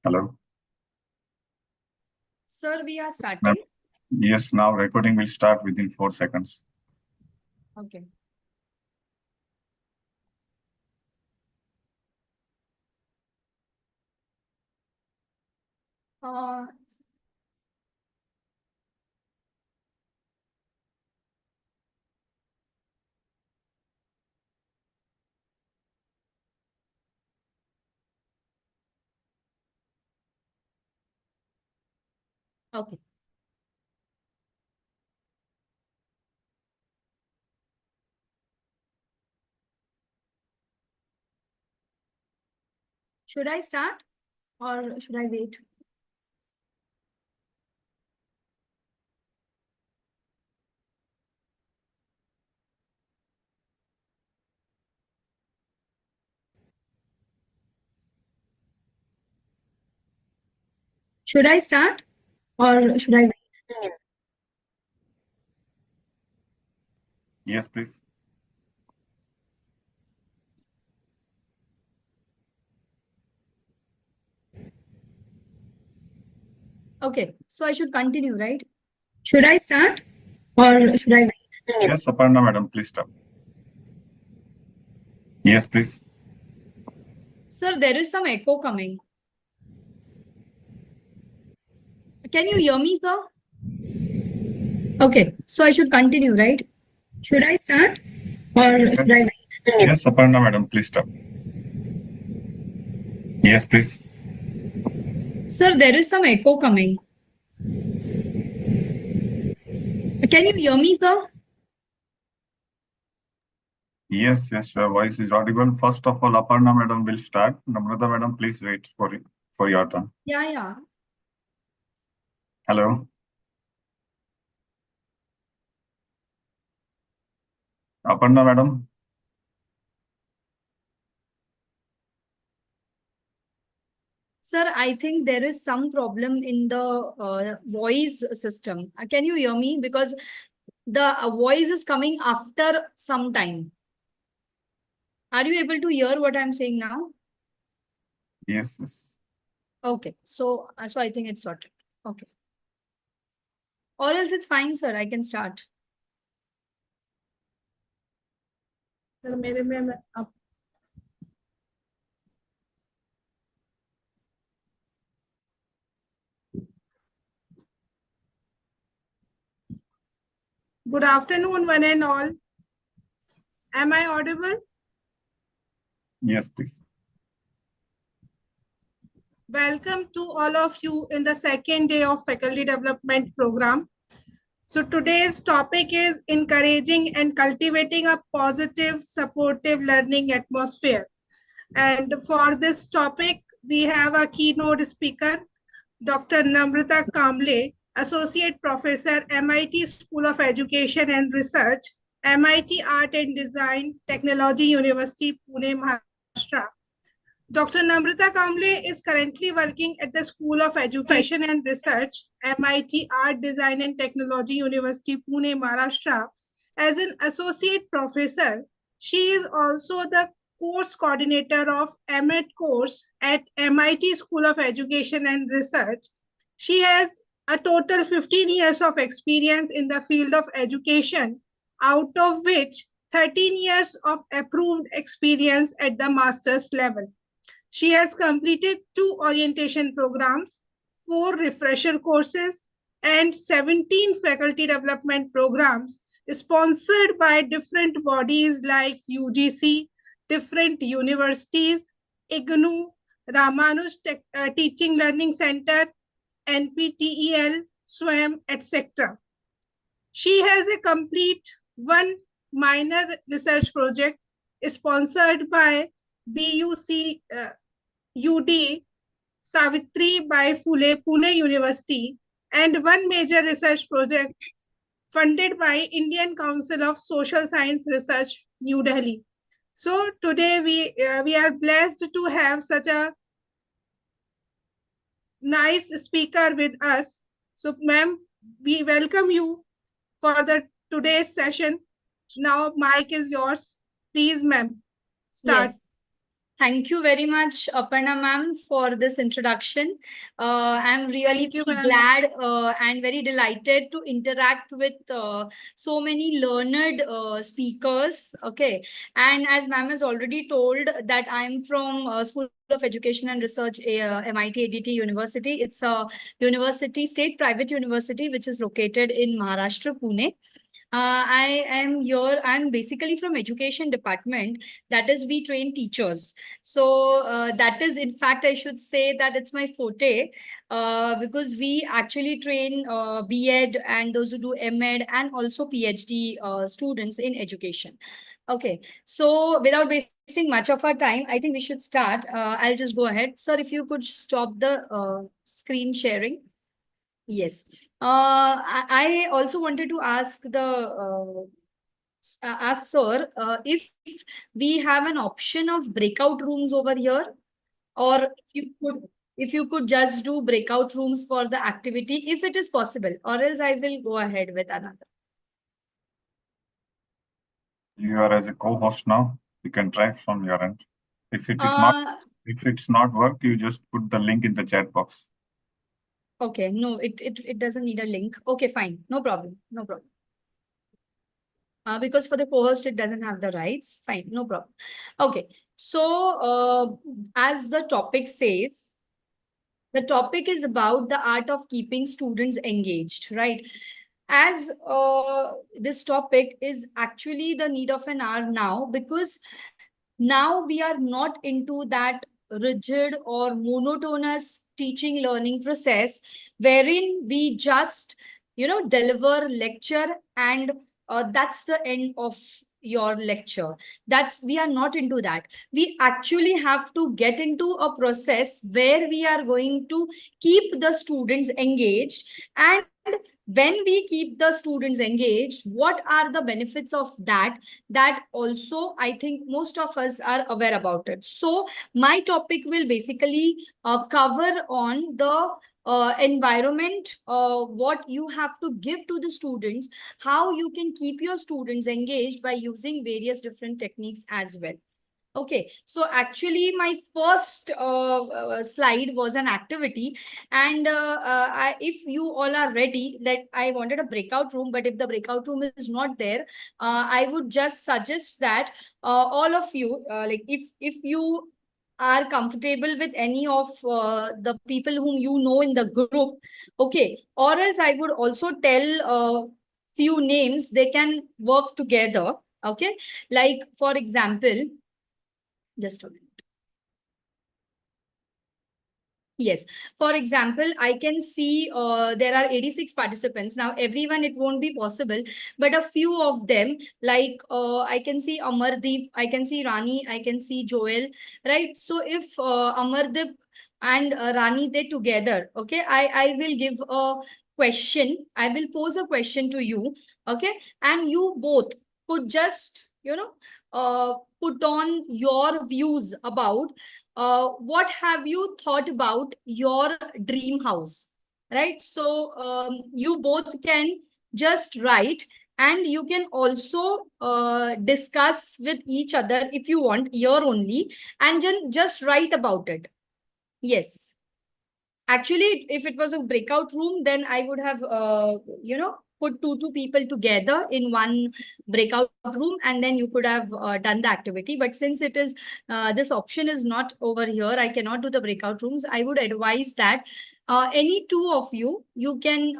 Hello. Sir, we are Ma'am, starting. yes, now recording will start within 4 seconds. Okay. Uh, okay. Should I start or should I wait? Should I start or should I wait? Yes, please. Okay. So I should continue, right? Should I start or should I wait? Yes, Aparna madam, please start. Yes, please. Sir, there is some echo coming. Can you hear me, sir? Okay. So I should continue, right? Should I start or should I wait? Yes, Aparna madam, please start. Yes, please. Sir, there is some echo coming. Can you hear me, sir? Yes, your voice is audible. First of all, Aparna madam will start. Namrata madam, please wait for your turn. Yeah. Hello. Aparna madam. Sir, I think there is some problem in the voice system. Can you hear me? Because the voice is coming after some time. Are you able to hear what I'm saying now? Yes. Okay. So I think it's sorted. Okay. Or else it's fine, sir. I can start. Sir मेरे में अब Good afternoon, one and all. Am I audible? Yes, please. Welcome to all of you in the second day of faculty development program. So today's topic is encouraging and cultivating a positive, supportive learning atmosphere. And for this topic, we have a keynote speaker, Dr. Namrata Kamble, Associate Professor, MIT School of Education and Research, MIT Art and Design, Technology University, Pune, Maharashtra. Dr. Namrata Kamble is currently working at the School of Education and Research, MIT Art, Design and Technology University, Pune, Maharashtra, as an associate professor. She is also the course coordinator of MEd course at MIT School of Education and Research. She has a total 15 years of experience in the field of education, out of which 13 years of approved experience at the master's level. She has completed 2 orientation programs, 4 refresher courses, and 17 faculty development programs sponsored by different bodies like UGC, different universities, IGNU, Ramanuj Teaching Learning Center, NPTEL, SWAM, etc. She has a complete 1 minor research project sponsored by BUC UD Savitri by Phule, Pune University, and 1 major research project funded by Indian Council of Social Science Research, New Delhi. So today we are blessed to have such a nice speaker with us. So ma'am, we welcome you for the today's session. Now mic is yours. Please ma'am, start. Yes. Thank you very much, Aparna ma'am, for this introduction. I'm really Thank you, very Farana. glad and very delighted to interact with so many learned speakers. Okay, and as ma'am has already told that I'm from School of Education and Research, MIT ADT University. It's a university, state private university, which is located in Maharashtra, Pune. I am here. I'm basically from education department. That is, we train teachers. So that is, in fact, I should say that it's my forte because we actually train B.Ed and those who do M.Ed and also PhD students in education. Okay, so without wasting much of our time, I think we should start. I'll just go ahead. Sir, if you could stop the screen sharing. Yes. I also wanted to ask ask sir, if we have an option of breakout rooms over here, or if you could just do breakout rooms for the activity, if it is possible, or else I will go ahead with another. You are as a co-host now. You can try from your end. If it is not, Uh, if it's not work, you just put the link in the chat box. okay, no, it doesn't need a link. Okay, fine, no problem, no problem. Because for the co-host, it doesn't have the rights. Fine, no problem. Okay, so as the topic says, the topic is about the art of keeping students engaged, right? As this topic is actually the need of an hour now, because now we are not into that rigid or monotonous teaching learning process wherein we just deliver lecture and that's the end of your lecture. That's We are not into that. We actually have to get into a process where we are going to keep the students engaged. And when we keep the students engaged, what are the benefits of that? That also I think most of us are aware about it. So my topic will basically cover on the environment, what you have to give to the students, how you can keep your students engaged by using various different techniques as well. Okay, so actually my first slide was an activity, and if you all are ready, that I wanted a breakout room, but if the breakout room is not there, I would just suggest that all of you, like if you are comfortable with any of the people whom you know in the group, okay, or else I would also tell few names, they can work together. Okay, like for example, just a minute. Yes. For example, I can see there are 86 participants. Now, everyone, it won't be possible, but a few of them, like I can see Amardeep, I can see Rani, I can see Joel, right? So if Amardeep and Rani, they together, okay, I will give a question. I will pose a question to you, okay? And you both could just, put on your views about what have you thought about your dream house, right? So you both can just write, and you can also discuss with each other if you want here only, and just write about it. Yes. Actually, if it was a breakout room, then I would have, put two people together in one breakout room, and then you could have done the activity. But since it is, this option is not over here, I cannot do the breakout rooms. I would advise that any two of you, you can,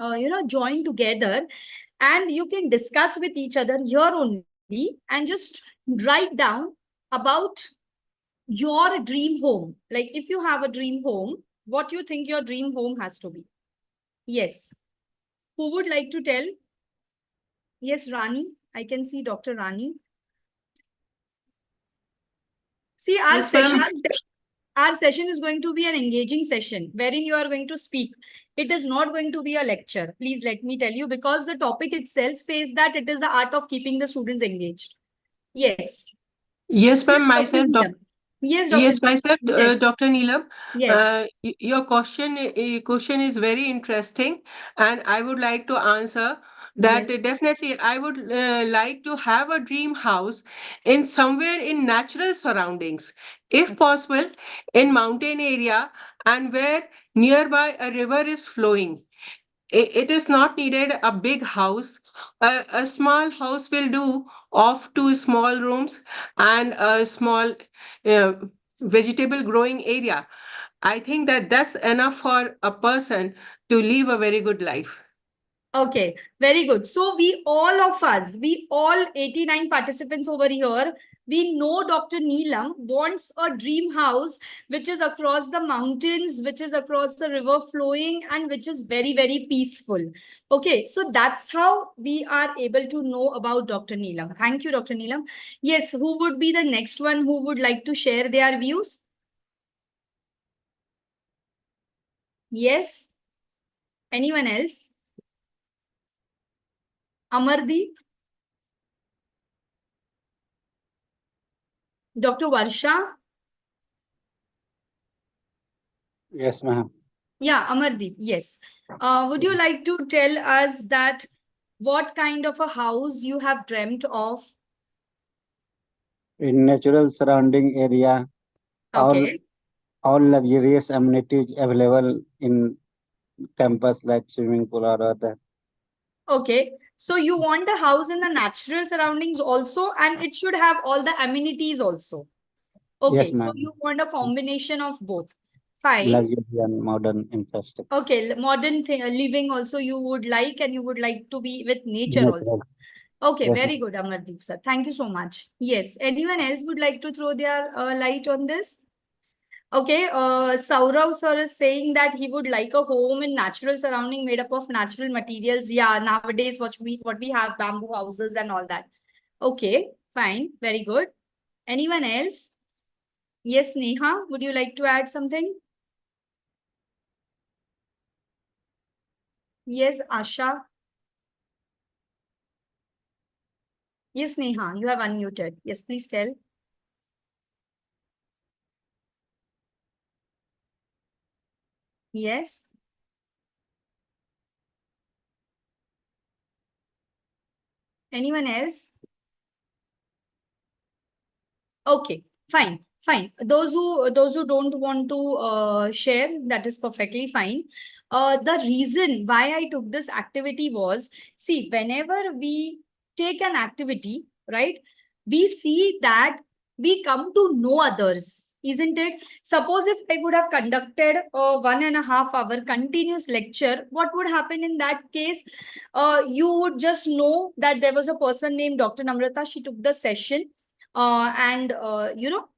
join together, and you can discuss with each other here only, and just write down about your dream home. Like if you have a dream home, what you think your dream home has to be. Yes. Who would like to tell? Yes, Rani. I can see Dr. Rani. See, Yes, ma'am. our session is going to be an engaging session wherein you are going to speak. It is not going to be a lecture. Please let me tell you, because the topic itself says that it is the art of keeping the students engaged. Yes. Yes, ma'am. Yes, Dr. Myself, Neelam. Yes, Dr. yes, myself, Yes. Dr. Neelam. Yes. Your question is very interesting, and I would like to answer. that Yes. definitely I would like to have a dream house in somewhere in natural surroundings, if possible, in mountain area, and where nearby a river is flowing. It is not needed a big house. A small house will do, of two small rooms and a small uh, vegetable growing area. I think that that's enough for a person to live a very good life. Okay, very good. So we all of us, we all 89 participants over here, we know Dr. Neelam wants a dream house which is across the mountains, which is across the river flowing, and which is very, very peaceful. Okay, so that's how we are able to know about Dr. Neelam. Thank you, Dr. Neelam. Yes, who would be the next one who would like to share their views? Yes? Anyone else? Amardeep? Dr. Varsha? Yes, ma'am. Yeah, Amardeep, yes. Would you like to tell us that what kind of a house you have dreamt of? In natural surrounding area, all Okay, all luxurious amenities available in campus like swimming pool or other. okay. So you want a house in the natural surroundings also, and it should have all the amenities also. Yes, Okay, so ma'am. you want a combination of both. Fine. Luxury and modern infrastructure. Okay, modern thing, living also you would like, and you would like to be with nature also. Natural. Okay, Yes, very ma'am. good, Amardeep sir. Thank you so much. Yes, anyone else would like to throw their light on this? Okay, Saurav sir is saying that he would like a home in natural surrounding made up of natural materials. Yeah, nowadays what we have bamboo houses and all that. Okay, fine, very good. Anyone else? Yes, Neha, would you like to add something? Yes, Asha. Yes, Neha, you have unmuted. Yes, please tell. Yes. Anyone else? Okay, fine, fine. Those who don't want to share, that is perfectly fine. The reason why I took this activity was, see, whenever we take an activity, right, we see that we come to know others, isn't it? Suppose if I would have conducted a 1.5 hour continuous lecture, what would happen in that case? You would just know that there was a person named Dr. Namrata. She took the session and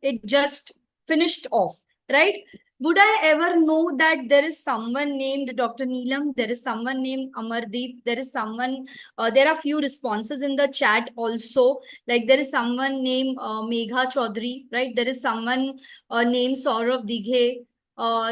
it just finished off, right? Would I ever know that there is someone named Dr. Neelam, there is someone named Amardeep, there is someone, there are few responses in the chat also, like there is someone named Megha Chaudhary, right? There is someone named Saurav Dighe,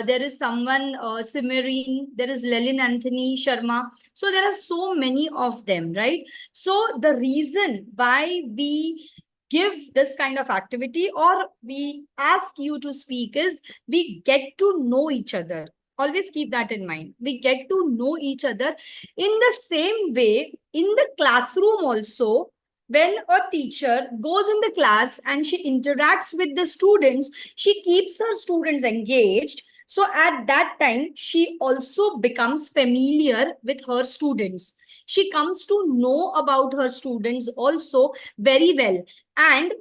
there is someone Simarine, there is Lelin Anthony Sharma. So there are so many of them, right? So the reason why we give this kind of activity or we ask you to speak is we get to know each other. Always keep that in mind. We get to know each other in the same way in the classroom also. When a teacher goes in the class and she interacts with the students, she keeps her students engaged. So at that time, she also becomes familiar with her students. She comes to know about her students also very well. And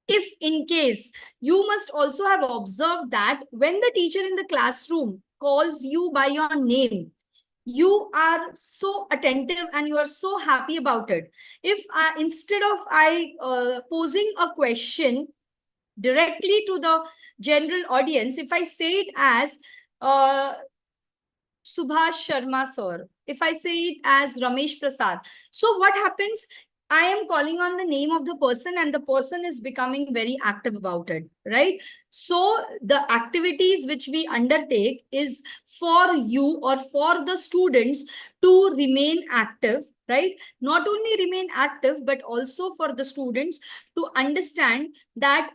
if in case, you must also have observed that when the teacher in the classroom calls you by your name, you are so attentive and you are so happy about it. If instead of posing a question directly to the general audience, if I say it as uh, Subhash Sharma sir, if I say it as Ramesh Prasad, so what happens? I am calling on the name of the person and the person is becoming very active about it, right? So the activities which we undertake is for you or for the students to remain active, right? Not only remain active, but also for the students to understand that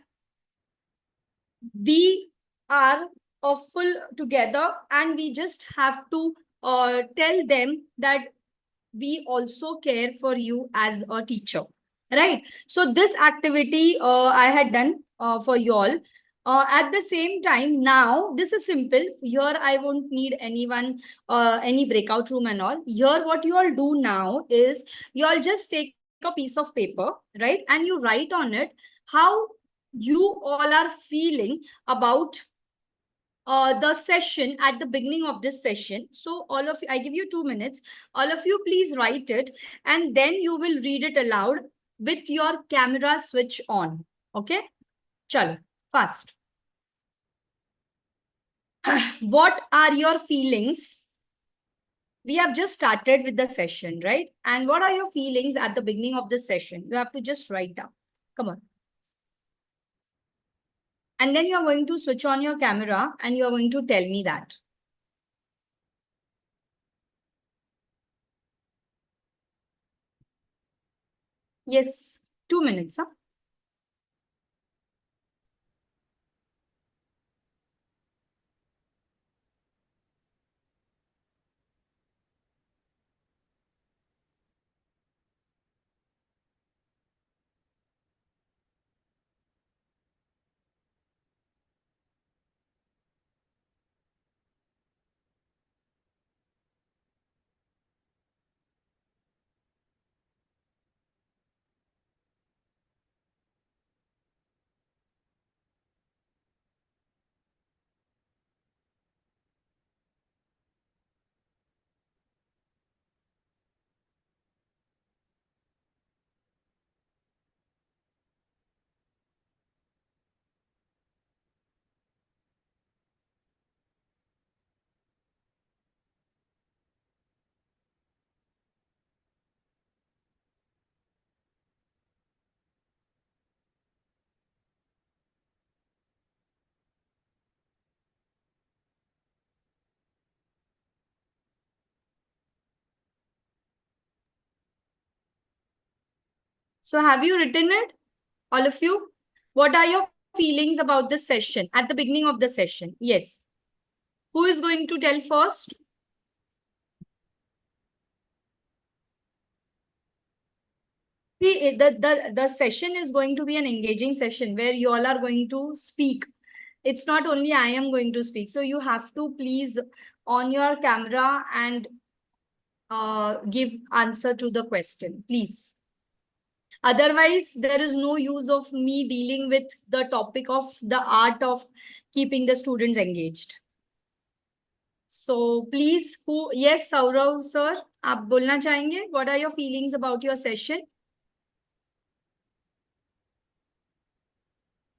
we are full together and we just have to tell them that we also care for you as a teacher, right? So this activity I had done for you all. At the same time, now this is simple. Here I won't need anyone, any breakout room and all. Here, what you all do now is you all just take a piece of paper, right? And you write on it how you all are feeling about the session at the beginning of this session. So all of you, I give you 2 minutes. All of you, please write it, and then you will read it aloud with your camera switch on. Okay? Chalo, fast. What are your feelings? We have just started with the session, right? And what are your feelings at the beginning of this session? You have to just write down. Come on. And then you're going to switch on your camera and you're going to tell me that. Yes, 2 minutes, huh? So have you written it, all of you? What are your feelings about this session at the beginning of the session? Yes. Who is going to tell first? The session is going to be an engaging session where you all are going to speak. It's not only I am going to speak. So you have to please on your camera and give answer to the question, please. Otherwise, there is no use of me dealing with the topic of the art of keeping the students engaged. So please, who, yes, Saurav sir, आप बोलना चाहेंगे? What are your feelings about your session?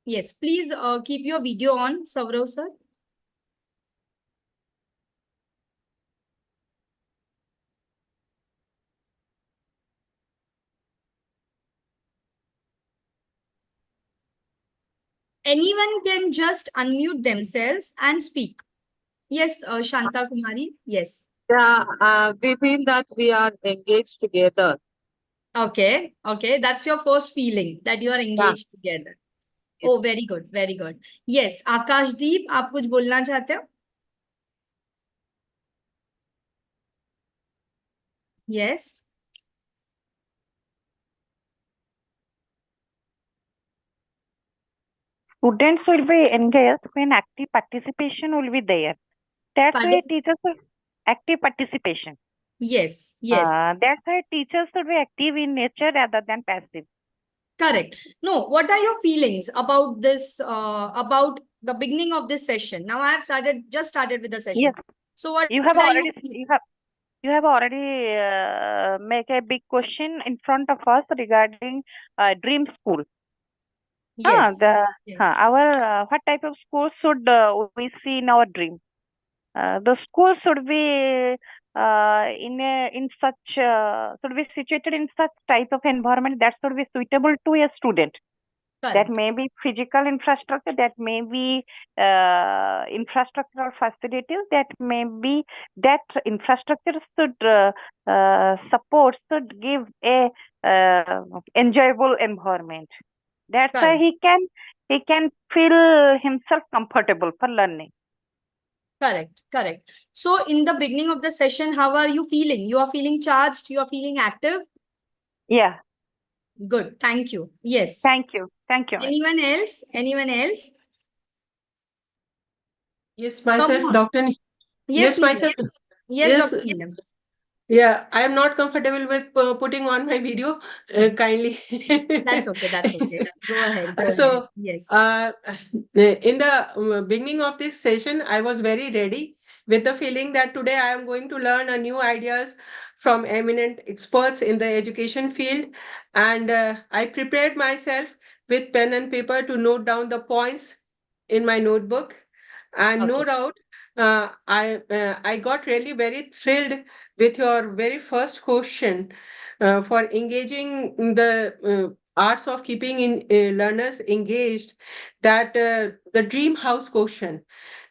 Yes, please keep your video on, Saurav sir. Anyone can just unmute themselves and speak. Yes, Shanta Kumari. Yes. Yeah, we feel that we are engaged together. Okay. Okay. That's your first feeling that you are engaged together. Oh, Yes. very good. Very good. Yes. Akashdeep, आप कुछ बोलना चाहते हो? Yes. Students will be engaged when active participation will be there. That's why Pardon? teachers will active participation. Yes. Yes. That's why teachers should be active in nature rather than passive. Correct. No, what are your feelings about this, about the beginning of this session? Now I have just started with the session. Yes. So what You have are already you you have already make a big question in front of us regarding dream school. Yes. Yes. Our what type of school should we see in our dream? The school should be should be situated in such type of environment that should be suitable to a student. That Correct. may be physical infrastructure, that may be infrastructural facilities, that may be that infrastructure should should give a enjoyable environment. That's why Correct. he can feel himself comfortable for learning. Correct, correct. So in the beginning of the session, how are you feeling? You are feeling charged, you are feeling active? Yeah. Good, thank you. Yes. Thank you. Thank you, ma'am. Anyone else? Anyone else? Yes, Come myself, on. Dr. Yes, Yes, Neelam. myself. Yes, Yes, Dr. Neelam. yeah, I am not comfortable with putting on my video. Kindly. That's okay, that's okay. Go ahead, go ahead. So, Yes. in the beginning of this session, I was very ready with the feeling that today I am going to learn a new ideas from eminent experts in the education field, and I prepared myself with pen and paper to note down the points in my notebook, and no Okay. doubt, I got really very thrilled with your very first question for engaging in the arts of keeping in learners engaged, that the dream house question.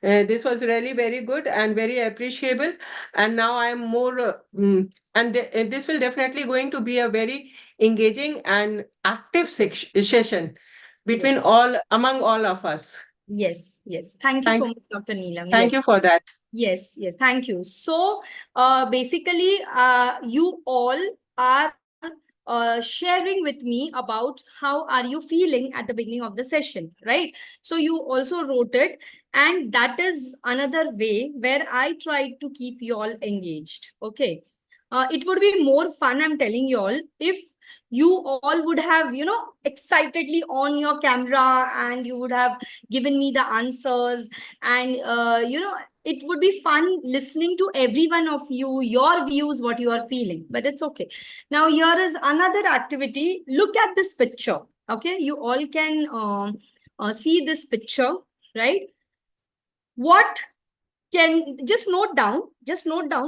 This was really very good and very appreciable, and now I am more this will definitely going to be a very engaging and active session between Yes. all among all of us. Yes, yes. Thank you Thank so much, Dr. Neelam. thank Yes. you for that. Yes, yes, thank you. So, basically, you all are sharing with me about how are you feeling at the beginning of the session, right? So you also wrote it, and that is another way where I try to keep you all engaged. Okay. It would be more fun, I'm telling you all, if you all would have, excitedly on your camera and you would have given me the answers, and it would be fun listening to every one of you, your views, what you are feeling, but it's okay. Now, here is another activity. Look at this picture. Okay, you all can see this picture, right? What can just note down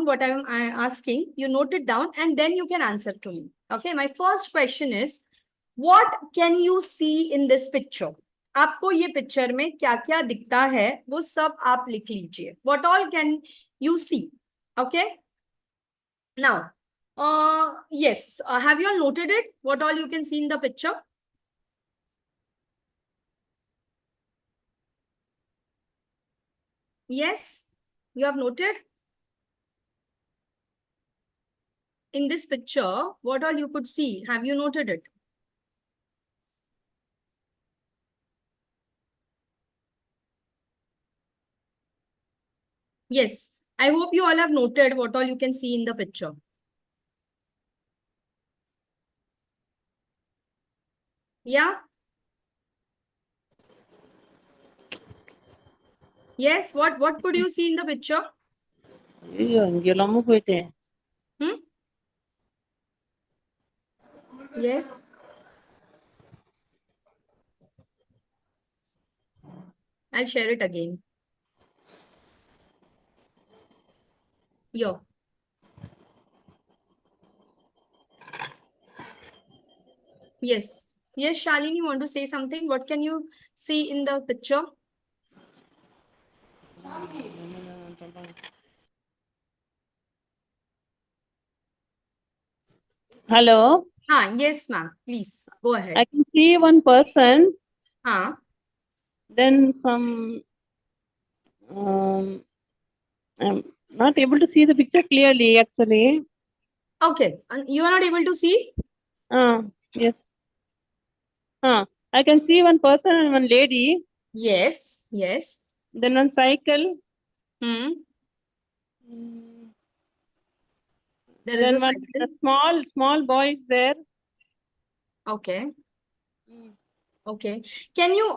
what I asking. You note it down and then you can answer to me. Okay, my first question is, what can you see in this picture? आपको ये picture में क्या क्या दिखता है वो सब आप लिख लीजिए. What all can you see? Okay. Now, yes, have you all noted it? What all you can see in the picture? Yes, you have noted? In this picture, what all you could see? Have you noted it? Yes, I hope you all have noted what all you can see in the picture. Yeah? Yes, what could you see in the picture? Hmm? Yes. I'll share it again. Yo. Yes. Yes, Shalini, you want to say something? What can you see in the picture? Hello. Yes, ma'am. Please go ahead. I can see one person. Then some. I'm not able to see the picture clearly, actually. Okay. And you are not able to see? Yes. I can see one person and one lady. Yes. Yes. Then one cycle. There is Then a one cycle. small boy is there. Okay. Okay. Can you,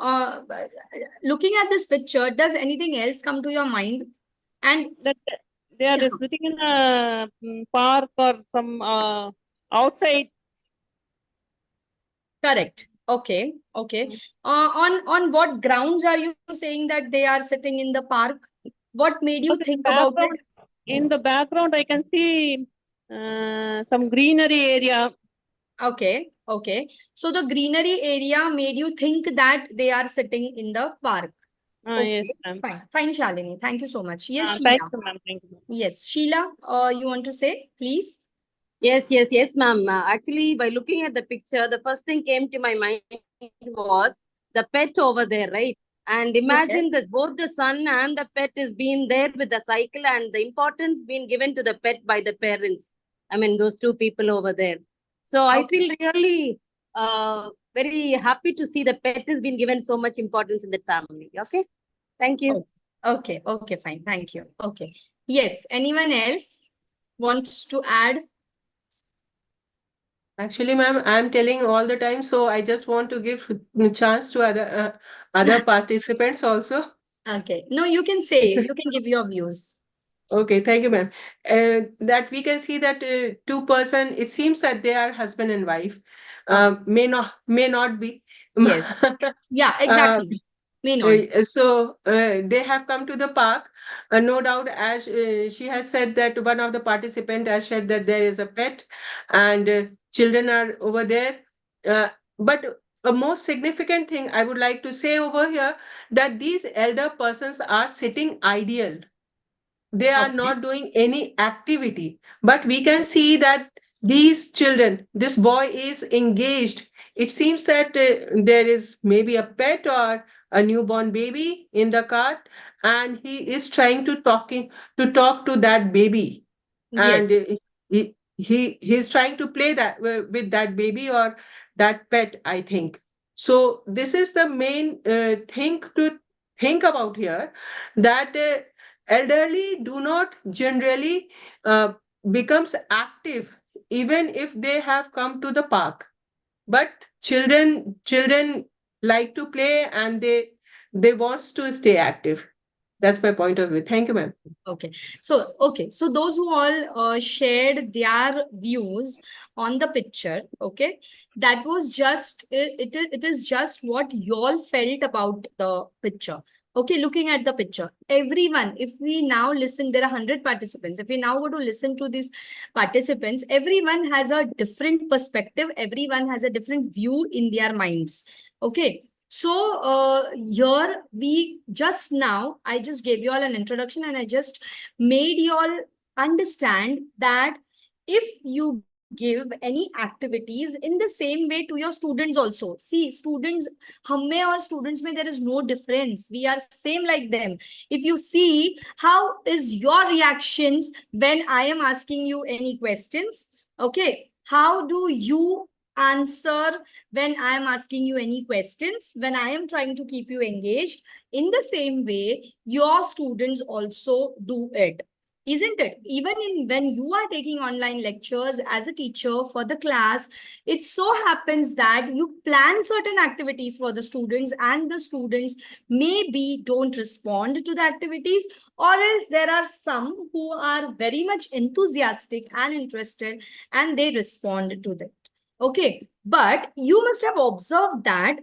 looking at this picture, does anything else come to your mind? And that they are sitting in a park or some outside. Correct. Okay. Okay. On what grounds are you saying that they are sitting in the park? What made you think about it? In the background, I can see some greenery area. Okay. Okay. So the greenery area made you think that they are sitting in the park. Okay. Yes, ma'am. Fine. Fine, Shalini. Thank you so much. Yes, Thank Sheila. you, ma'am. Thank you. Yes, Sheila, you want to say, please? Yes, ma'am. Actually, by looking at the picture, the first thing came to my mind was the pet over there, right? And imagine this, both the son and the pet is being there with the cycle, and the importance being given to the pet by the parents. I mean, those two people over there. So I feel really very happy to see the pet has been given so much importance in the family. Okay. Thank you. Okay, fine. Thank you. Okay. Yes, anyone else wants to add? Actually, ma'am, I'm telling all the time, so I just want to give a chance to other participants also. Okay. No, you can say, you can give your views. Okay, thank you, ma'am. That we can see that two-person, it seems that they are husband and wife. May not be. Yes. Yeah, exactly. May not. They have come to the park. No doubt, as she has said that one of the participant has said that there is a pet and children are over there. But a most significant thing I would like to say over here that these elder persons are sitting ideal. They are not doing any activity, but we can see that these children, this boy is engaged. It seems that there is maybe a pet or a newborn baby in the cart, and he is trying to talk to that baby. Yes. And he's trying to play that with that baby or that pet, I think. So this is the main thing to think about here, that elderly do not generally becomes active even if they have come to the park, but children like to play and they wants to stay active. That's my point of view. Thank you, ma'am. Okay. So those who all shared their views on the picture, okay, that was just, it is just what you all felt about the picture. Okay, looking at the picture, everyone, if we now listen, there are 100 participants. If we now go to listen to these participants, everyone has a different perspective. Everyone has a different view in their minds. Okay. So here we just now, I just gave you all an introduction and I just made you all understand that if you give any activities in the same way to your students also. See, students, humme or students mein there is no difference. We are same like them. If you see, how is your reactions when I am asking you any questions? Okay, how do you answer when I am asking you any questions, when I am trying to keep you engaged? In the same way, your students also do it. Isn't it? Even in when you are taking online lectures as a teacher for the class, it so happens that you plan certain activities for the students and the students maybe don't respond to the activities, or else there are some who are very much enthusiastic and interested and they respond to that. Okay, but you must have observed that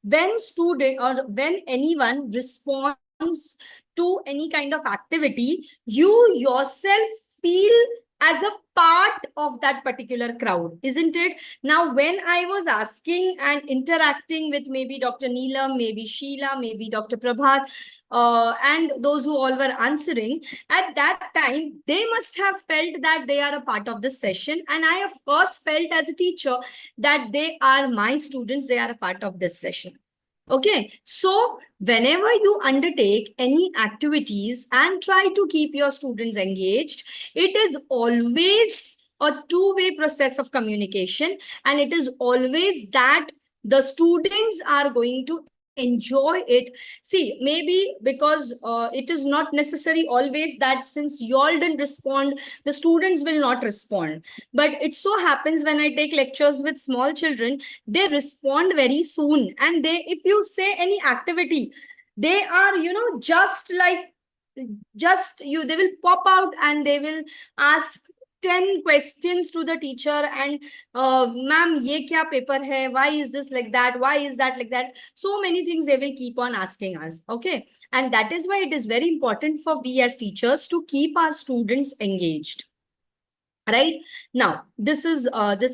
when student or when anyone responds to any kind of activity, you yourself feel as a part of that particular crowd, isn't it? Now, when I was asking and interacting with maybe Dr. Neelam, maybe Sheila, maybe Dr. Prabhat, and those who all were answering, at that time, they must have felt that they are a part of the session. And I, of course, felt as a teacher that they are my students, they are a part of this session. Okay, so whenever you undertake any activities and try to keep your students engaged, it is always a two-way process of communication, and it is always that the students are going to enjoy it. See, maybe because it is not necessary always that since you all didn't respond, the students will not respond. But it so happens when I take lectures with small children, they respond very soon. And they, if you say any activity, they are, just like, they will pop out and they will ask 10 questions to the teacher and ma'am, ye kya paper hai? Why is this like that? Why is that like that? So many things they will keep on asking us. Okay. And that is why it is very important for we as teachers to keep our students engaged. Right now, this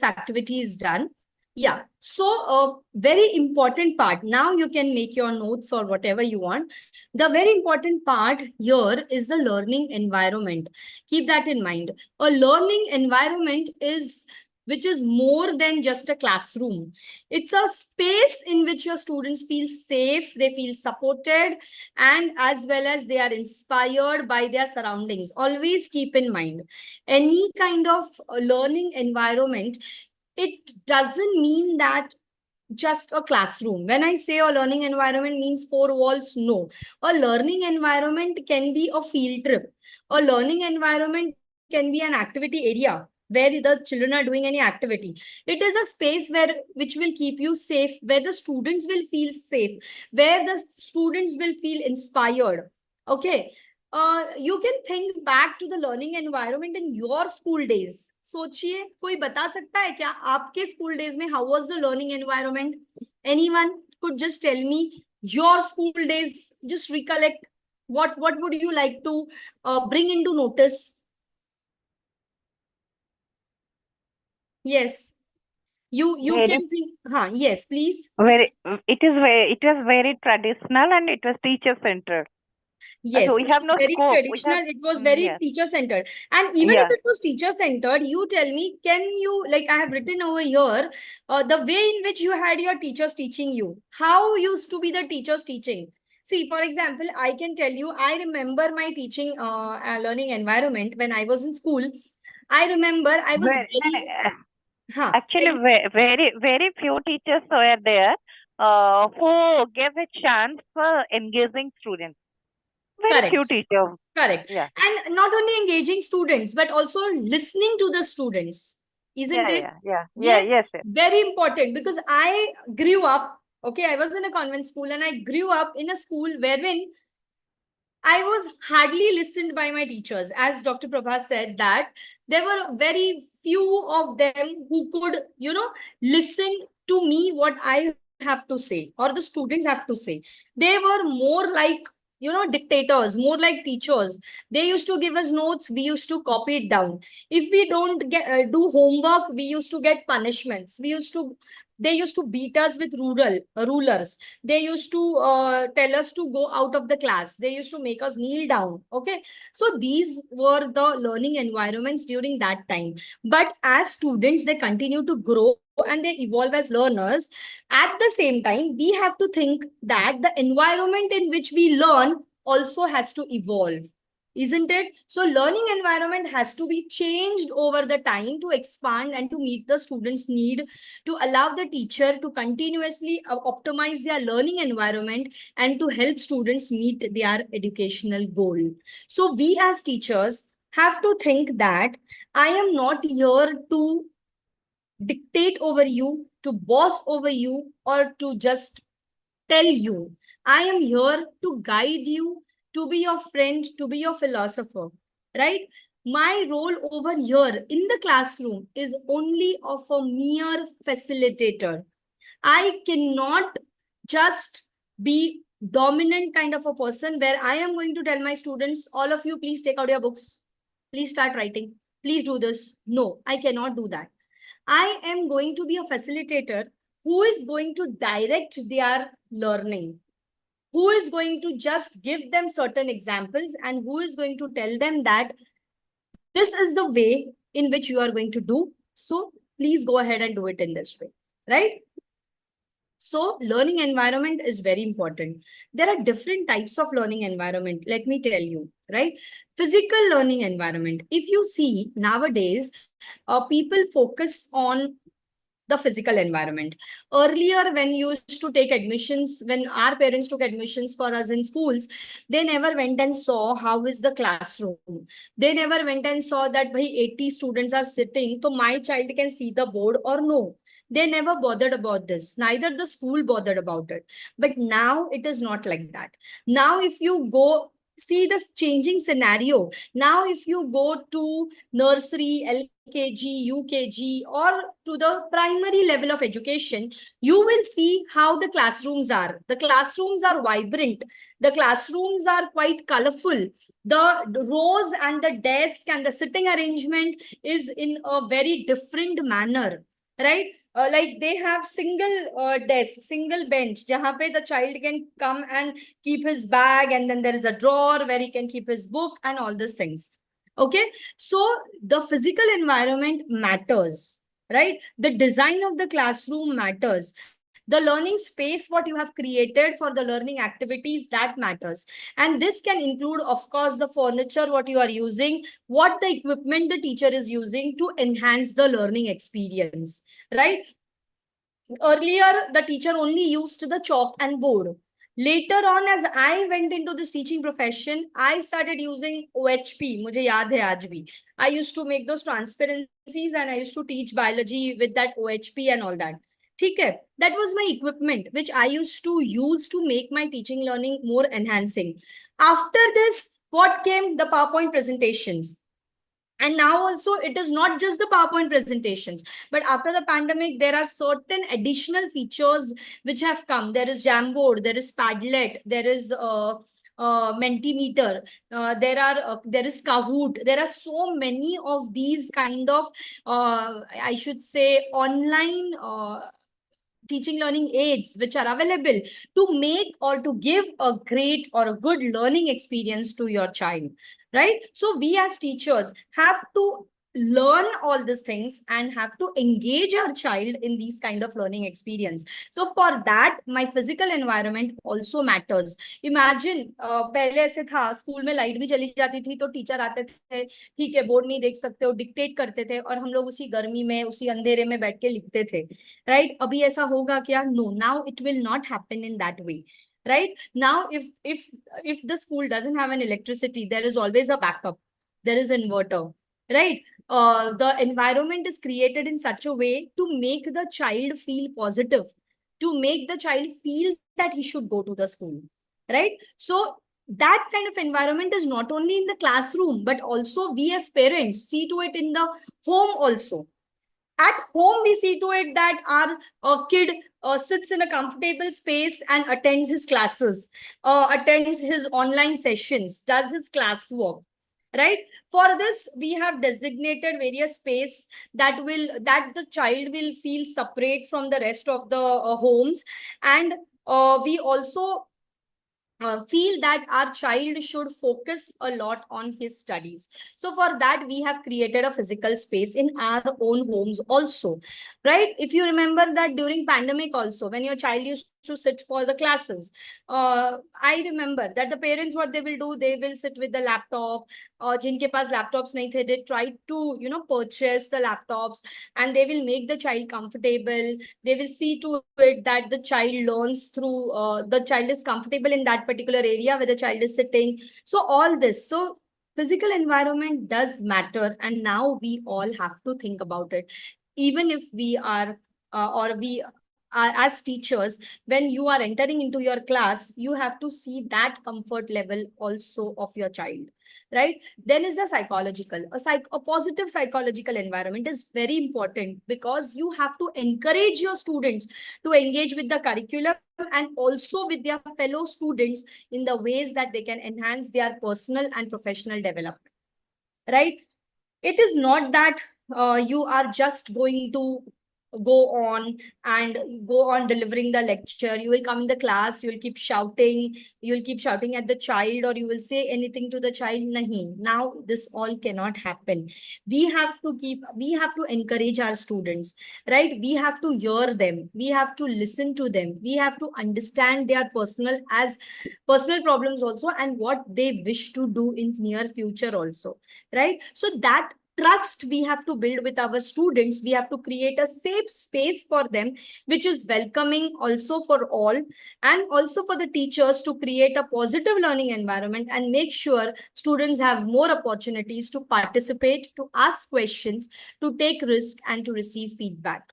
activity is done. Yeah. So a very important part. Now you can make your notes or whatever you want. The very important part here is the learning environment. Keep that in mind. A learning environment is which is more than just a classroom. It's a space in which your students feel safe, they feel supported, and as well as they are inspired by their surroundings. Always keep in mind, any kind of learning environment, it doesn't mean that just a classroom. When I say a learning environment means four walls, no. A learning environment can be a field trip. A learning environment can be an activity area where the children are doing any activity. It is a space which will keep you safe, where the students will feel safe, where the students will feel inspired. Okay. You can think back to the learning environment in your school days. सोचिए, कोई बता सकता है क्या आपके school days में how was the learning environment? Anyone could just tell me your school days, just recollect what would you like to bring into notice? Yes, you Very, can think. Yes, please. it was very traditional and it was teacher centered. Yes, So we it have was no very scope. We have, traditional. It was very yes, teacher centered. And even if yeah. it was teacher centered, you tell me, can you, like I have written over here, the way in which you had your teachers teaching you, how used to be the teachers teaching? See, for example, I can tell you, I remember my teaching learning environment when I was in school. I remember I was Very, very, actually, very few teachers were there who gave a chance for engaging students. Very few correct. teachers. Correct. Yeah. And not only engaging students, but also listening to the students. Isn't it? Yeah. Yes, Yes, yes. very important, because I grew up, okay, I was in a convent school and I grew up in a school wherein I was hardly listened by my teachers. As Dr. Prabha said, that there were very few of them who could, listen to me what I have to say or the students have to say. They were more like, dictators, more like teachers. They used to give us notes, we used to copy it down. If we don't do homework, we used to get punishments. They used to beat us with rulers. They used to tell us to go out of the class. They used to make us kneel down. Okay. So these were the learning environments during that time. But as students, they continue to grow and they evolve as learners. At the same time, we have to think that the environment in which we learn also has to evolve. Isn't it? So learning environment has to be changed over the time to expand and to meet the students' need, to allow the teacher to continuously optimize their learning environment and to help students meet their educational goal. So we as teachers have to think that I am not here to dictate over you, to boss over you, or to just tell you. I am here to guide you, to be your friend, to be your philosopher, right? My role over here in the classroom is only of a mere facilitator. I cannot just be dominant kind of a person where I am going to tell my students, all of you, please take out your books. Please start writing. Please do this. No, I cannot do that. I am going to be a facilitator who is going to direct their learning, who is going to just give them certain examples, and who is going to tell them that this is the way in which you are going to do. So please go ahead and do it in this way, right? So learning environment is very important. There are different types of learning environment. Let me tell you, right? Physical learning environment. If you see nowadays, people focus on the physical environment. Earlier, when you used to take admissions, when our parents took admissions for us in schools, they never went and saw how is the classroom. They never went and saw that bhai 80 students are sitting, so my child can see the board or no. They never bothered about this. Neither the school bothered about it. But now it is not like that. Now, if you go see this changing scenario, now if you go to nursery, LKG, UKG, or to the primary level of education, you will see how the classrooms are. The classrooms are vibrant. The classrooms are quite colorful. The rows and the desk and the sitting arrangement is in a very different manner, right? Like they have single desk, single bench, jahan pe the child can come and keep his bag, and then there is a drawer where he can keep his book and all these things. Okay, so the physical environment matters, right? The design of the classroom matters. The learning space, what you have created for the learning activities, that matters. And this can include, of course, the furniture, what you are using, what the equipment the teacher is using to enhance the learning experience, right? Earlier, the teacher only used the chalk and board. Later on, as I went into this teaching profession, I started using OHP. मुझे याद है आज भी. I used to make those transparencies and I used to teach biology with that OHP and all that. ठीक है? That was my equipment, which I used to use to make my teaching learning more enhancing. After this, what came? The PowerPoint presentations. And now also it is not just the PowerPoint presentations, but after the pandemic, there are certain additional features which have come. There is Jamboard, there is Padlet, there is Mentimeter, there is Kahoot. There are so many of these kind of, I should say, online teaching learning aids which are available to make or to give a great or a good learning experience to your child, right? So we as teachers have to learn all these things and have to engage our child in these kind of learning experience. So for that, my physical environment also matters. Imagine पहले ऐसे था, school में light भी चली जाती थी तो teacher आते थे, ठीक है बोर्ड नहीं देख सकते हो, डिक्टेट करते थे और हम लोग उसी गर्मी में उसी अंधेरे में बैठ के लिखते थे, right? अभी ऐसा होगा क्या? No, now it will not happen in that way, right? Now if the school doesn't have an electricity, there is always a backup, there is inverter, right? The environment is created in such a way to make the child feel positive, to make the child feel that he should go to the school, right? So that kind of environment is not only in the classroom, but also we as parents see to it in the home also. At home, we see to it that our kid sits in a comfortable space and attends his classes, attends his online sessions, does his classwork, right? For this, we have designated various space that the child will feel separate from the rest of the homes. And we also feel that our child should focus a lot on his studies. So for that, we have created a physical space in our own homes also, right? If you remember that during pandemic also, when your child used to sit for the classes, I remember that the parents, what they will do, they will sit with the laptop. जिनके पास laptops नहीं थे, they tried to purchase the laptops, and they will make the child comfortable. They will see to it that the child learns through the child is comfortable in that particular area where the child is sitting. So all this, so physical environment does matter, and now we all have to think about it. Even if we are or we are as teachers, when you are entering into your class, you have to see that comfort level also of your child, right? Then is the psychological, a positive psychological environment is very important, because you have to encourage your students to engage with the curriculum and also with their fellow students in the ways that they can enhance their personal and professional development, right? It is not that you are just going to go on delivering the lecture. You will come in the class, you'll keep shouting at the child, or you will say anything to the child. Nahi. Now this all cannot happen. We have to encourage our students, right? We have to hear them, we have to listen to them, we have to understand their personal problems also, and what they wish to do in near future also, right? So that trust we have to build with our students. We have to create a safe space for them, which is welcoming also for all, and also for the teachers to create a positive learning environment and make sure students have more opportunities to participate, to ask questions, to take risk, and to receive feedback.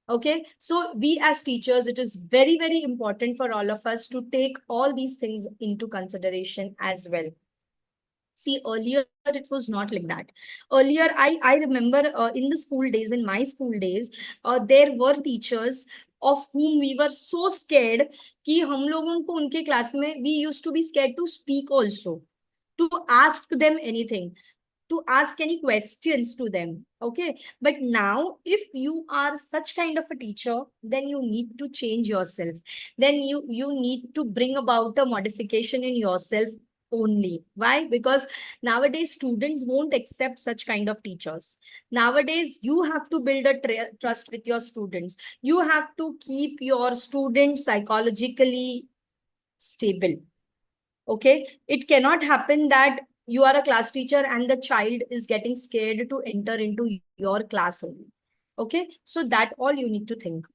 Okay, so we as teachers, it is very, very important for all of us to take all these things into consideration as well. See, earlier it was not like that. Earlier, I remember in the school days, in my school days, there were teachers of whom we were so scared कि हम लोगों को उनके class में we used to be scared to speak also, to ask them anything, to ask any questions to them. Okay, but now if you are such kind of a teacher, then you need to change yourself. Then you need to bring about a modification in yourself. only. Why? Because nowadays students won't accept such kind of teachers. Nowadays, you have to build a trust with your students. You have to keep your students psychologically stable. Okay, it cannot happen that you are a class teacher and the child is getting scared to enter into your class only. Okay, so that all you need to think.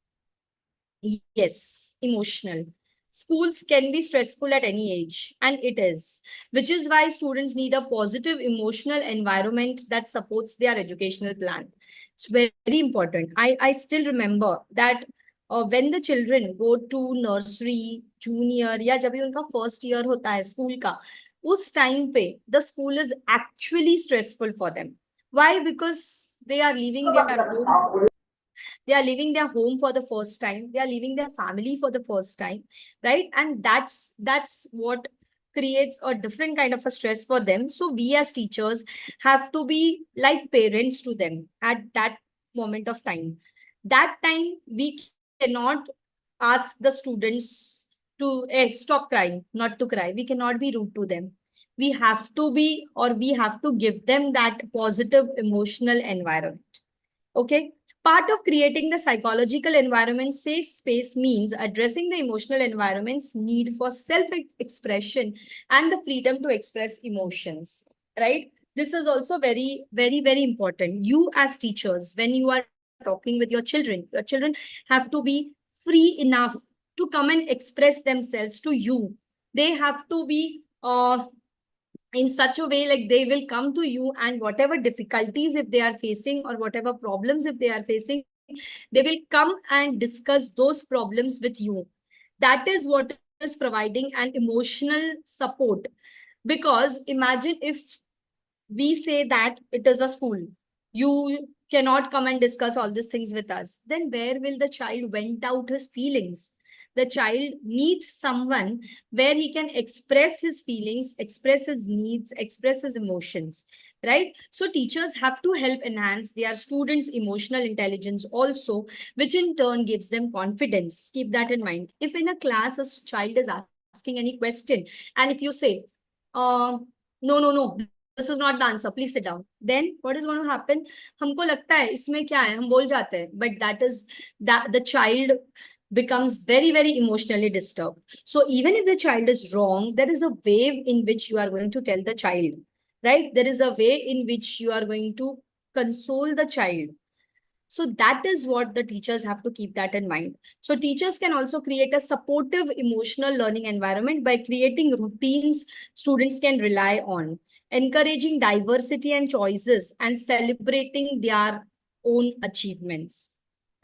Yes, emotional. Schools can be stressful at any age, and it is, which is why students need a positive emotional environment that supports their educational plan. It's very important. I still remember that when the children go to nursery, junior, या जब भी उनका first year होता है school का, उस time पे the school is actually stressful for them. Why? Because they are leaving their home. They are leaving their home for the first time. They are leaving their family for the first time, right? And that's what creates a different kind of a stress for them. So we as teachers have to be like parents to them at that moment of time. That time we cannot ask the students to stop crying, not to cry. We cannot be rude to them. We have to be, or we have to give them that positive emotional environment. Okay. Part of creating the psychological environment safe space means addressing the emotional environment's need for self-expression and the freedom to express emotions, right? This is also very, very, very important. You as teachers, when you are talking with your children have to be free enough to come and express themselves to you. They have to be in such a way like they will come to you, and whatever difficulties if they are facing or whatever problems if they are facing, they will come and discuss those problems with you. That is what is providing an emotional support. Because imagine if we say that it is a school, you cannot come and discuss all these things with us, then where will the child vent out his feelings? The child needs someone where he can express his feelings, express his needs, express his emotions, right? So teachers have to help enhance their students' emotional intelligence also, which in turn gives them confidence. Keep that in mind. If in a class a child is asking any question, and if you say, no, this is not the answer, please sit down, then what is going to happen? हमको लगता है इसमें क्या है, हम बोल जाते हैं, but that is that the child becomes very, very emotionally disturbed. So even if the child is wrong, there is a way in which you are going to tell the child, right? There is a way in which you are going to console the child. So that is what the teachers have to keep that in mind. So teachers can also create a supportive emotional learning environment by creating routines students can rely on, encouraging diversity and choices, and celebrating their own achievements,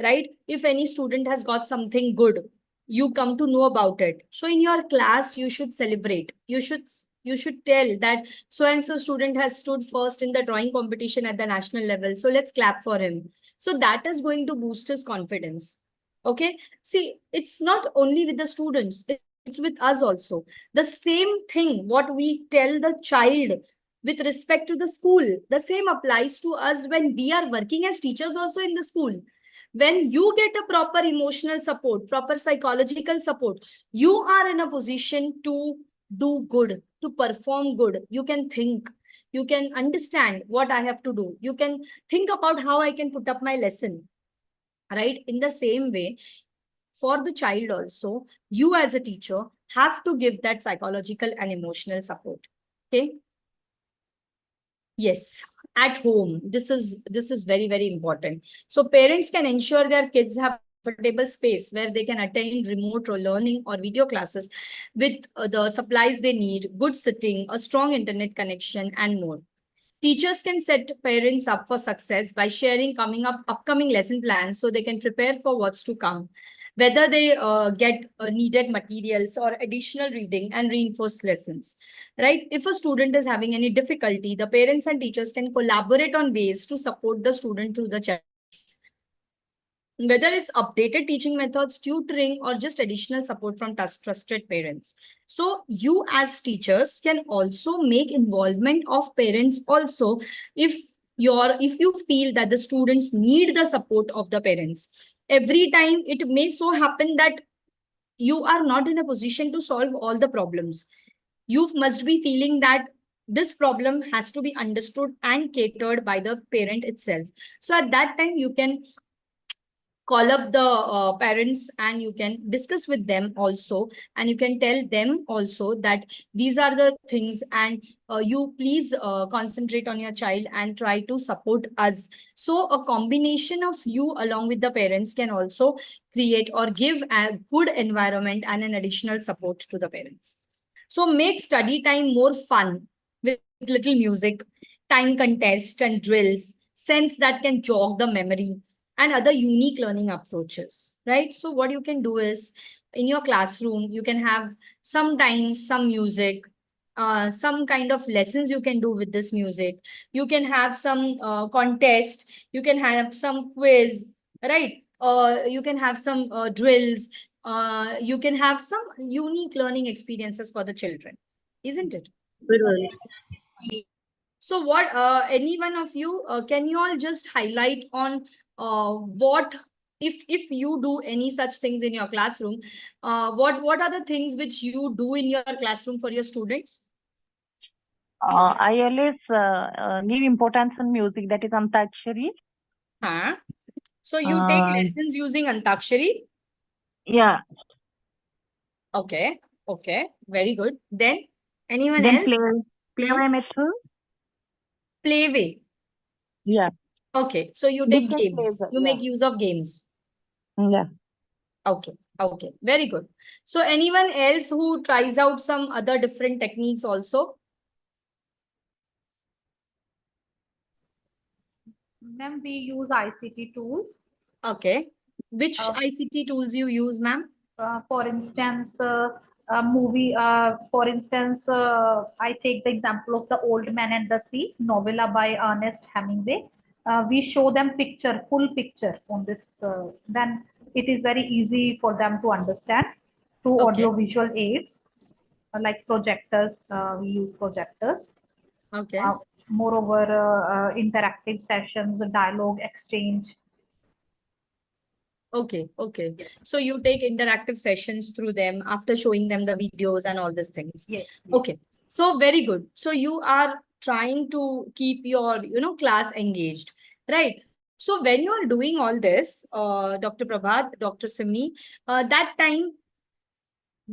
right? If any student has got something good, you come to know about it. So in your class, you should celebrate. You should tell that so and so student has stood first in the drawing competition at the national level. So let's clap for him. So that is going to boost his confidence. Okay. See, it's not only with the students, it's with us also. The same thing, what we tell the child with respect to the school, the same applies to us when we are working as teachers also in the school. When you get a proper emotional support, proper psychological support, you are in a position to do good, to perform good. You can think, you can understand what I have to do. You can think about how I can put up my lesson, right? In the same way, for the child also, you as a teacher have to give that psychological and emotional support. Okay. Yes, at home. This is very, very important. So parents can ensure their kids have comfortable space where they can attend remote or learning or video classes with the supplies they need, good sitting, a strong internet connection, and more. Teachers can set parents up for success by sharing upcoming lesson plans so they can prepare for what's to come. Whether they get needed materials or additional reading and reinforced lessons, right? If a student is having any difficulty, the parents and teachers can collaborate on ways to support the student through the challenge. Whether it's updated teaching methods, tutoring, or just additional support from trusted parents. So you as teachers can also make involvement of parents also if you feel that the students need the support of the parents. Every time it may so happen that you are not in a position to solve all the problems. you must be feeling that this problem has to be understood and catered by the parent itself. So at that time, you can call up the parents and you can discuss with them also, and you can tell them also that these are the things, and you please concentrate on your child and try to support us. So a combination of you along with the parents can also create or give a good environment and an additional support to the parents. So make study time more fun with little music, time contest and drills, sense that can jog the memory, and other unique learning approaches, right? So what you can do is, in your classroom, you can have sometimes some music, some kind of lessons you can do with this music. You can have some contest, you can have some quiz, right? You can have some drills, you can have some unique learning experiences for the children, isn't it? So what, any one of you, can you all just highlight on what, if you do any such things in your classroom, what are the things which you do in your classroom for your students? I always give importance on music, that is Antakshari. Huh? So you take Uh, lessons using Antakshari? Yeah. Okay, okay, very good. Then anyone Then else? playway method. Playway. Yeah. Okay, so you take Different plays. games. You Yeah. make use of games. Yeah. Okay, okay, very good. So anyone else who tries out some other different techniques also? Ma'am, we use ICT tools. Okay. Which ICT tools you use, ma'am? For instance, I take the example of The Old Man and the Sea, novella by Ernest Hemingway. We show them full picture on this. Then it is very easy for them to understand through Okay. audio-visual aids, like projectors. We use projectors. Okay. Moreover, interactive sessions, dialogue exchange. Okay, okay. So you take interactive sessions through them after showing them the videos and all these things. Yes. Okay. So very good. So you are trying to keep your, class engaged, right? So when you are doing all this, Dr. Prabhat, Dr. Simi, that time,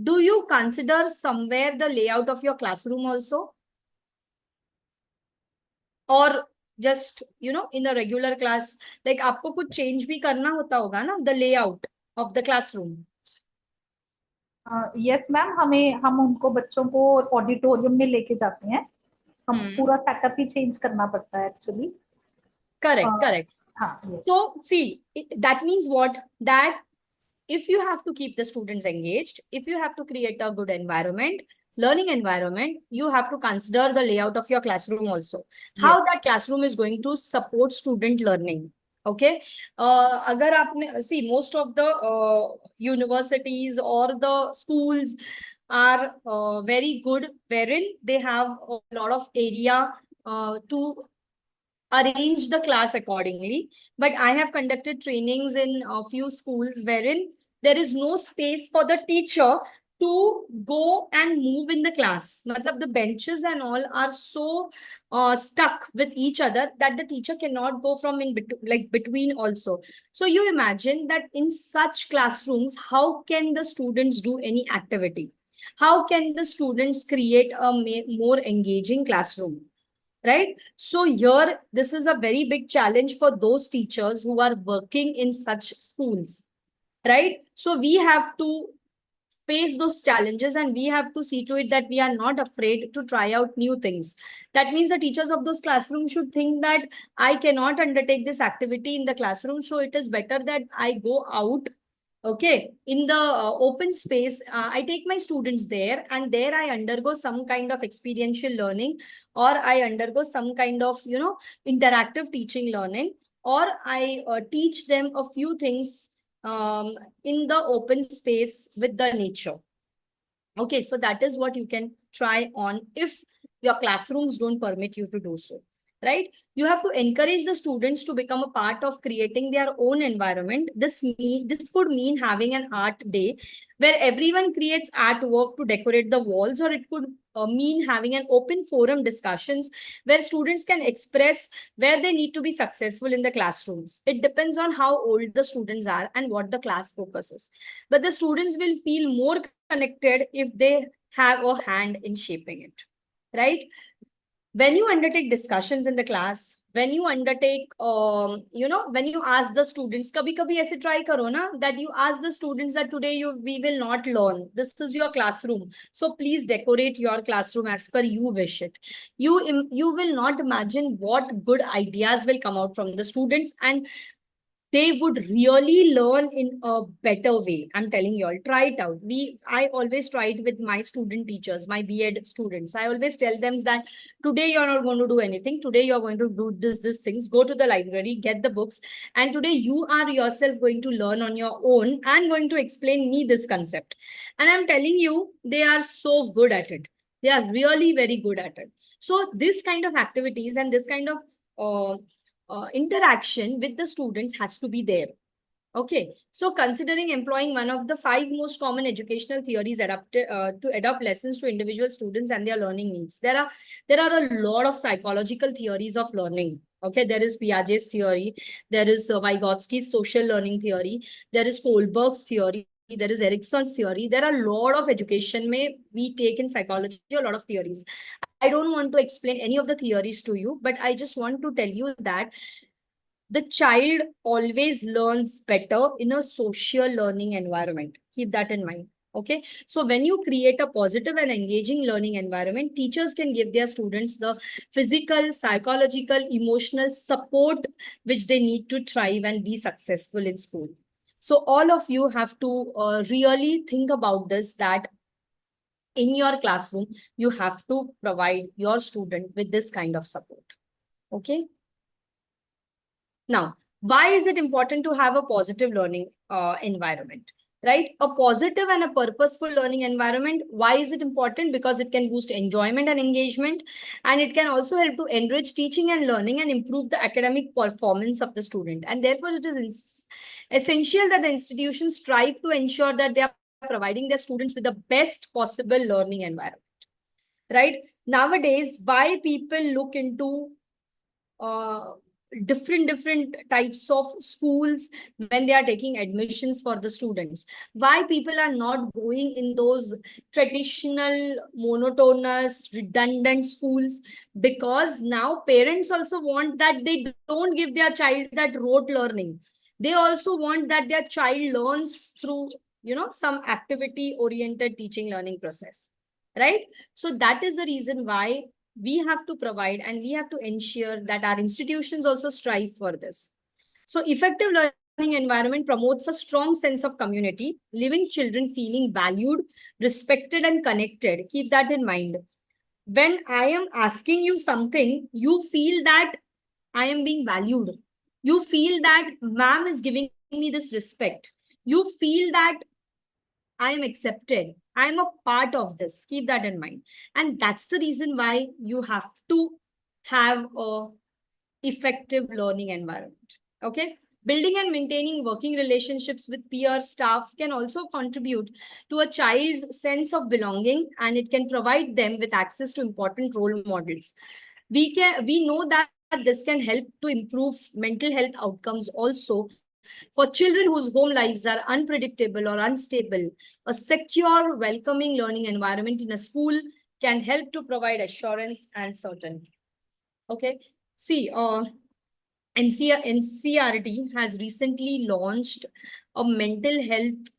do you consider somewhere the layout of your classroom also? Or just, in a regular class, like आपको कुछ change भी करना होता होगा ना, the layout of the classroom? Yes ma'am, हम उनको बच्चों को ऑडिटोरियम में लेके जाते हैं. हम पूरा सेटअप ही चेंज करना पड़ता है actually. Correct, correct. Yes. So see, that means what? That if you have to keep the students engaged, if you have to create a good environment, learning environment, you have to consider the layout of your classroom also. How that classroom is going to support student learning. Okay. Agar aapne, see, most of the universities or the schools are very good, wherein they have a lot of area to arrange the class accordingly. But I have conducted trainings in a few schools wherein there is no space for the teacher to go and move in the class. Matlab, the benches and all are so stuck with each other that the teacher cannot go from between also. So you imagine that in such classrooms, how can the students do any activity? How can the students create a more engaging classroom? Right? So here, this is a very big challenge for those teachers who are working in such schools, right? So we have to face those challenges and we have to see to it that we are not afraid to try out new things. That means the teachers of those classrooms should think that I cannot undertake this activity in the classroom, so it is better that I go out. Okay, in the open space, I take my students there and there I undergo some kind of experiential learning, or I undergo some kind of, interactive teaching learning, or I teach them a few things in the open space with the nature. Okay, so that is what you can try on if your classrooms don't permit you to do so. right? You have to encourage the students to become a part of creating their own environment. This could mean having an art day where everyone creates artwork to decorate the walls, or it could mean having an open forum discussions where students can express where they need to be successful in the classrooms. It depends on how old the students are and what the class focuses. But the students will feel more connected if they have a hand in shaping it, right? When you undertake discussions in the class, when you undertake, when you ask the students, kabhi aise try karo na, that you ask the students that today we will not learn. This is your classroom. So please decorate your classroom as per you wish it. You will not imagine what good ideas will come out from the students, and they would really learn in a better way. I'm telling you all, try it out. I always try it with my student teachers, my B.Ed students. I always tell them that today you're not going to do anything. Today you're going to do this things. Go to the library, get the books. And today you are yourself going to learn on your own and going to explain me this concept. And I'm telling you, they are so good at it. They are really very good at it. So this kind of activities and this kind of interaction with the students has to be there. Okay, so considering employing one of the 5 most common educational theories adapted to adapt lessons to individual students and their learning needs, there are a lot of psychological theories of learning. Okay, there is Piaget's theory, there is Vygotsky's social learning theory, there is Kohlberg's theory, there is Erickson's theory. There are a lot of education we take in psychology, a lot of theories. I don't want to explain any of the theories to you, but I just want to tell you that the child always learns better in a social learning environment. Keep that in mind. Okay. So when you create a positive and engaging learning environment, teachers can give their students the physical, psychological, emotional support which they need to thrive and be successful in school. So all of you have to really think about this, that in your classroom, you have to provide your student with this kind of support. Okay. Now, why is it important to have a positive learning environment? Right? A positive and a purposeful learning environment. Why is it important? Because it can boost enjoyment and engagement, and it can also help to enrich teaching and learning and improve the academic performance of the student. And therefore, it is essential that the institutions strive to ensure that they are providing their students with the best possible learning environment. Right? Nowadays, why people look into different types of schools when they are taking admissions for the students, why people are not going in those traditional monotonous redundant schools? Because now parents also want that they don't give their child that rote learning. They also want that their child learns through some activity oriented teaching learning process, right? So that is the reason why we have to provide and we have to ensure that our institutions also strive for this. So effective learning environment promotes a strong sense of community, leaving children feeling valued, respected, and connected. Keep that in mind. When I am asking you something, you feel that I am being valued. You feel that ma'am is giving me this respect. You feel that I am accepted. I am a part of this. Keep that in mind. And that's the reason why you have to have a effective learning environment. Okay. Building and maintaining working relationships with peer staff can also contribute to a child's sense of belonging, and it can provide them with access to important role models. We know that this can help to improve mental health outcomes also. For children whose home lives are unpredictable or unstable, a secure, welcoming learning environment in a school can help to provide assurance and certainty. Okay. See, NCRT has recently launched a mental health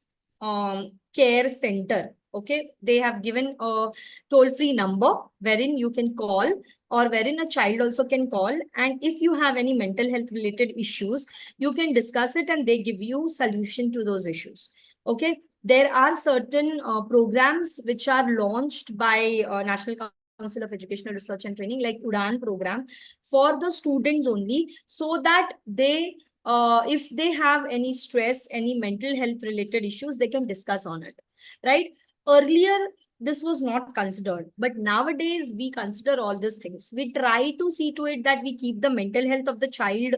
care center. Okay, they have given a toll-free number wherein you can call, or wherein a child also can call. And if you have any mental health related issues, you can discuss it and they give you solution to those issues. Okay, there are certain programs which are launched by National Council of Educational Research and Training, like UDAN program, for the students only, so that they if they have any stress, any mental health related issues, they can discuss on it, right? Earlier, this was not considered. But nowadays, we consider all these things. We try to see to it that we keep the mental health of the child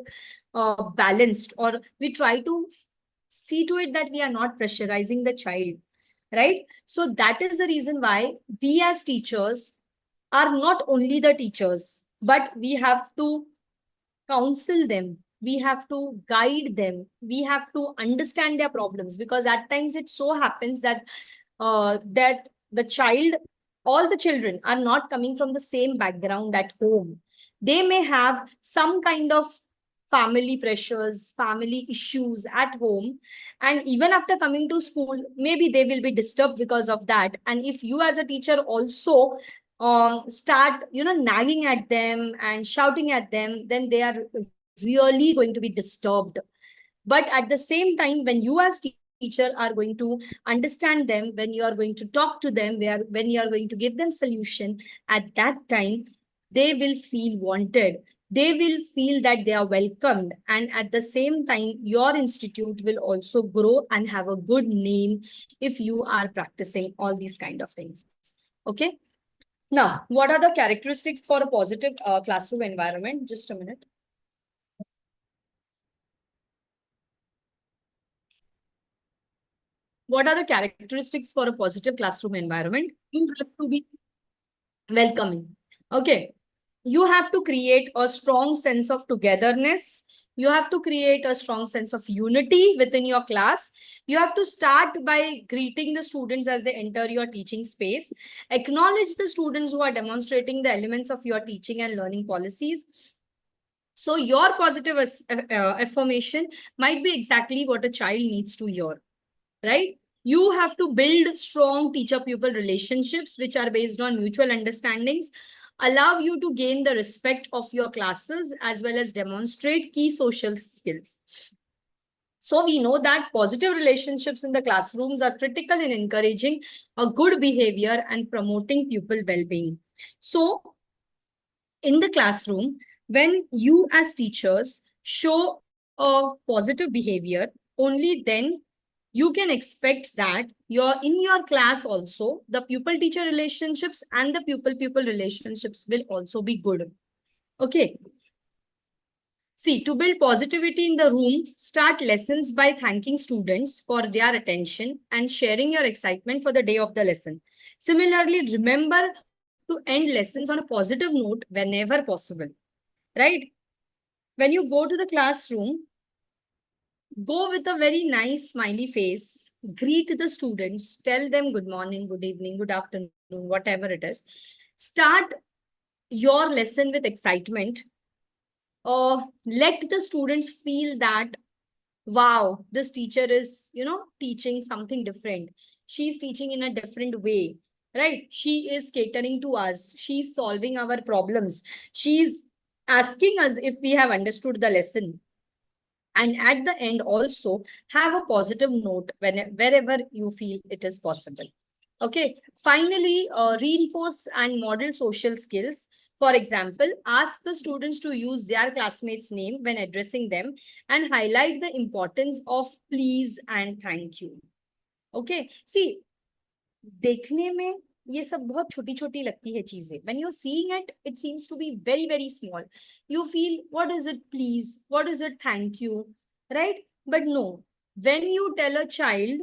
balanced, or we try to see to it that we are not pressurizing the child, right? So that is the reason why we as teachers are not only the teachers, but we have to counsel them, we have to guide them, we have to understand their problems, because at times it so happens that that the child, all the children are not coming from the same background at home. They may have some kind of family pressures, family issues at home, and even after coming to school, maybe they will be disturbed because of that. And if you as a teacher also start, nagging at them and shouting at them, then they are really going to be disturbed. But at the same time, when you as teacher are going to understand them, when you are going to talk to them, when you are going to give them solution, at that time they will feel wanted, they will feel that they are welcomed, and at the same time your institute will also grow and have a good name if you are practicing all these kind of things. Okay. Now, what are the characteristics for a positive classroom environment? Just a minute. What are the characteristics for a positive classroom environment? You have to be welcoming. Okay. You have to create a strong sense of togetherness. You have to create a strong sense of unity within your class. You have to start by greeting the students as they enter your teaching space. Acknowledge the students who are demonstrating the elements of your teaching and learning policies. So your positive affirmation might be exactly what a child needs to hear, right? You have to build strong teacher-pupil relationships, which are based on mutual understandings, allow you to gain the respect of your classes, as well as demonstrate key social skills. So we know that positive relationships in the classrooms are critical in encouraging a good behavior and promoting pupil well-being. So in the classroom, when you as teachers show a positive behavior, only then you can expect that in your class also, the pupil-teacher relationships and the pupil-pupil relationships will also be good. Okay. See, to build positivity in the room, start lessons by thanking students for their attention and sharing your excitement for the day of the lesson. Similarly, remember to end lessons on a positive note whenever possible, right? When you go to the classroom, go with a very nice smiley face, greet the students, tell them good morning, good evening, good afternoon, whatever it is. Start your lesson with excitement. Let the students feel that, wow, this teacher is, teaching something different. She's teaching in a different way, right? She is catering to us. She's solving our problems. She's asking us if we have understood the lesson. And at the end also have a positive note wherever you feel it is possible. Okay. Finally, reinforce and model social skills. For example, ask the students to use their classmates' name when addressing them and highlight the importance of please and thank you. Okay. See, देखने में ये सब बहुत छोटी छोटी लगती है चीजें. When you're seeing it, it seems to be very, very small. You feel, what is it, please? What is it, thank you? Right? But no, when you tell a child,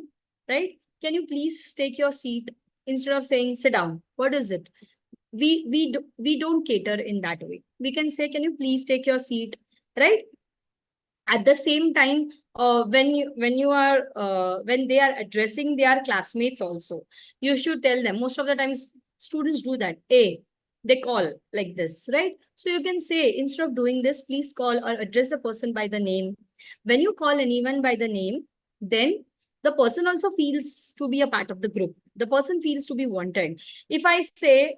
right, can you please take your seat, instead of saying sit down, what is it? We don't cater in that way. We can say, can you please take your seat, right? At the same time, when they are addressing their classmates also, you should tell them. Most of the times students do that. They call like this, right? So you can say, instead of doing this, please call or address the person by the name. When you call anyone by the name, then the person also feels to be a part of the group. The person feels to be wanted. If I say,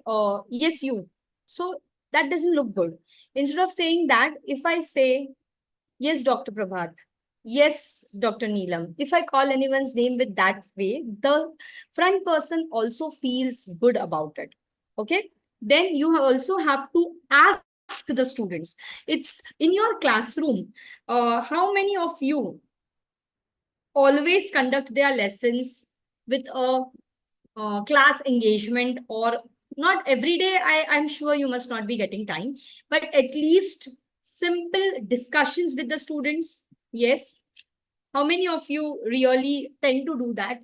yes, you, so that doesn't look good. Instead of saying that, if I say, yes, Dr. Prabhat, yes, Dr. Neelam, if I call anyone's name with that way, the front person also feels good about it. Okay. Then you also have to ask the students. It's in your classroom. How many of you always conduct their lessons with a class engagement, or not every day, I'm sure you must not be getting time, but at least simple discussions with the students. Yes. How many of you really tend to do that?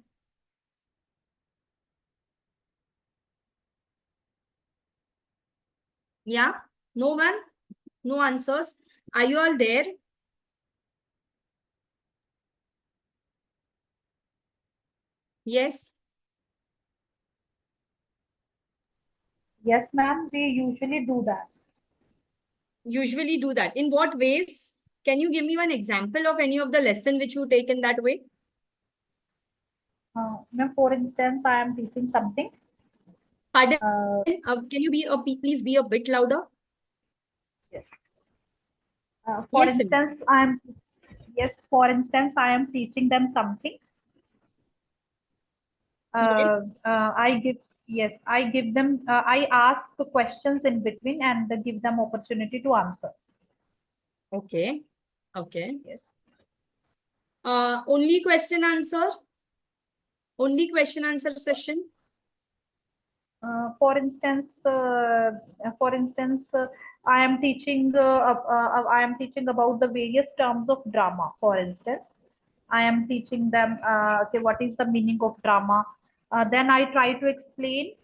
Yeah? No one? No answers? Are you all there? Yes? Yes, ma'am, we usually do that. Usually do that. In what ways? Can you give me one example of any of the lesson which you take in that way? Ma'am, for instance, I am teaching something. Pardon? Can you please be a bit louder? Yes. Yes, Sim. For instance, I am teaching them something. Yes. I give them, I ask the questions in between and give them opportunity to answer. Okay. Okay. Yes. Only question answer? Only question answer session? For instance, I am teaching. I am teaching about the various terms of drama. For instance, I am teaching them. Okay, what is the meaning of drama? Then I try to explain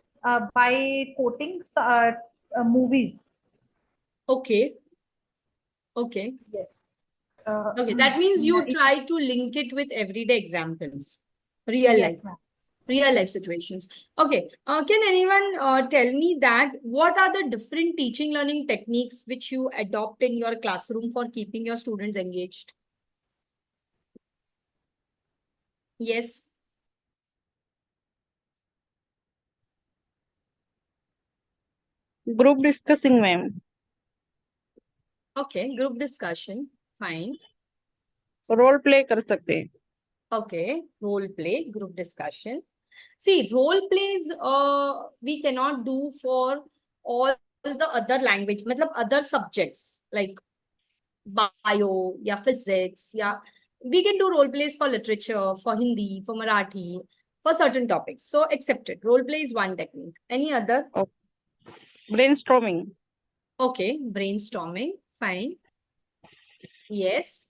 by quoting movies. Okay. Okay. Yes. Okay. That means you It, try to link it with everyday examples, real life. yes, ma'am. Real life situations. Okay. Can anyone tell me that what are the different teaching learning techniques which you adopt in your classroom for keeping your students engaged? Yes. Group discussing, ma'am. Okay. Group discussion. Fine. Role play कर सकते हैं. Okay. Role play, group discussion. See, role plays we cannot do for all the other language, matlab other subjects like bio, yeah, physics, yeah. We can do role plays for literature, for Hindi, for Marathi, for certain topics. So accepted. Role play is one technique. Any other? Oh. Brainstorming. Okay, brainstorming. Fine. Yes.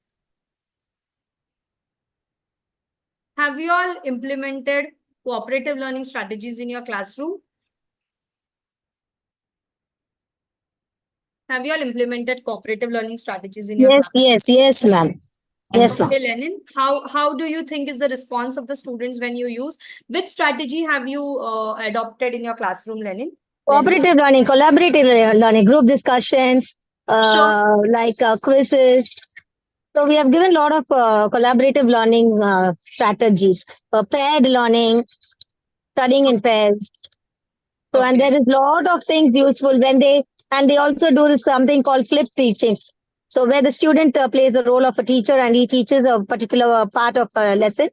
Have you all implemented cooperative learning strategies in your classroom? Have you all implemented cooperative learning strategies in your class? Yes, ma'am. Yes, ma'am. Okay, Lenin, how do you think is the response of the students when you use? Which strategy have you adopted in your classroom, Lenin? Cooperative learning, collaborative learning, group discussions, like quizzes. So we have given a lot of collaborative learning strategies, paired learning, studying in pairs. So, and Okay. there is a lot of things useful and they also do this something called flip teaching. So where the student plays the role of a teacher and he teaches a particular part of a lesson,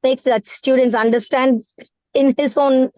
makes that students understand in his own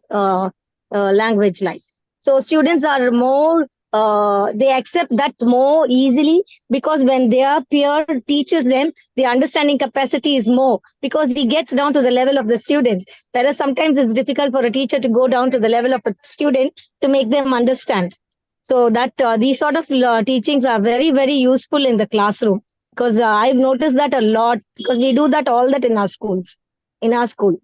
language life. So students are more, they accept that more easily because when their peer teaches them, the understanding capacity is more because he gets down to the level of the students. Whereas sometimes it's difficult for a teacher to go down to the level of a student to make them understand. So that these sort of teachings are very, very useful in the classroom because I've noticed that a lot because we do that all that in our schools, in our school.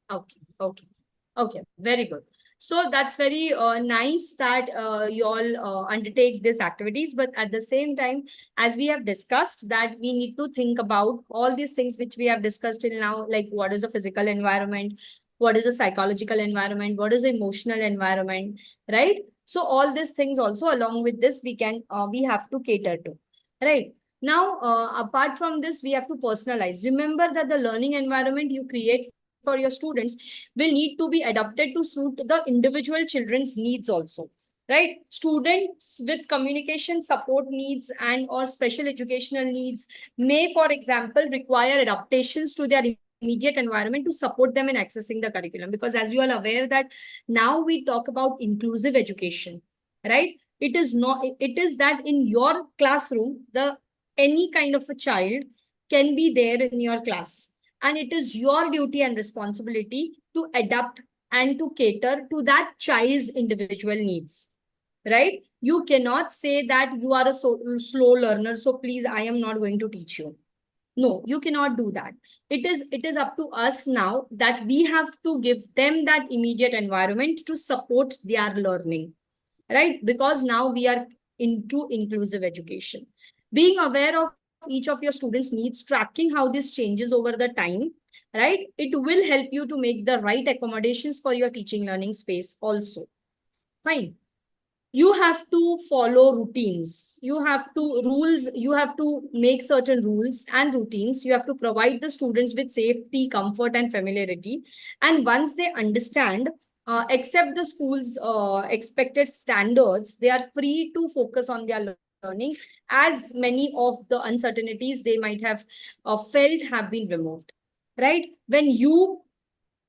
Okay, very good. So that's very nice that you all undertake these activities, but at the same time, as we have discussed, that we need to think about all these things which we have discussed till now, like what is the physical environment, what is the psychological environment, what is the emotional environment, right? So all these things also along with this, we have to cater to, right? Now, apart from this, we have to personalize. Remember that the learning environment you create for your students will need to be adapted to suit the individual children's needs also, right? Students with communication support needs and or special educational needs may, for example, require adaptations to their immediate environment to support them in accessing the curriculum. Because as you are aware that now we talk about inclusive education, right? It is that in your classroom, any kind of a child can be there in your class. And it is your duty and responsibility to adapt and to cater to that child's individual needs, right? You cannot say that you are a slow learner, so please, I am not going to teach you. No, you cannot do that. It is up to us now that we have to give them that immediate environment to support their learning, right? Because now we are into inclusive education. Being aware of each of your students' needs, tracking how this changes over the time, right? It will help you to make the right accommodations for your teaching learning space also. Fine. You have to follow routines. You have to rules. You have to make certain rules and routines. You have to provide the students with safety, comfort, and familiarity. And once they understand, accept the school's expected standards, they are free to focus on their learning, as many of the uncertainties they might have felt have been removed, right? When you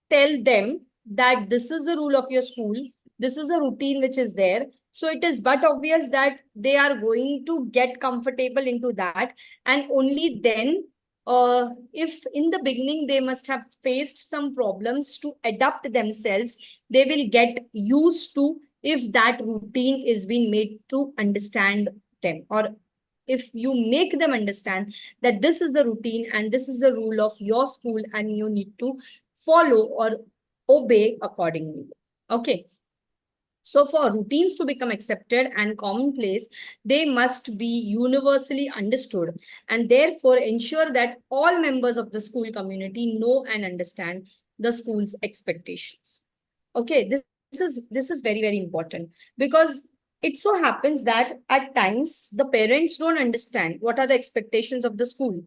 tell them that this is the rule of your school, this is a routine which is there, so it is but obvious that they are going to get comfortable into that. And only then, if in the beginning they must have faced some problems to adapt themselves, they will get used to if that routine is being made to understand them, or if you make them understand that this is the routine and this is the rule of your school and you need to follow or obey accordingly. Okay. So for routines to become accepted and commonplace, they must be universally understood, and therefore ensure that all members of the school community know and understand the school's expectations. Okay, this is very, very important, because it so happens that at times the parents don't understand what are the expectations of the school,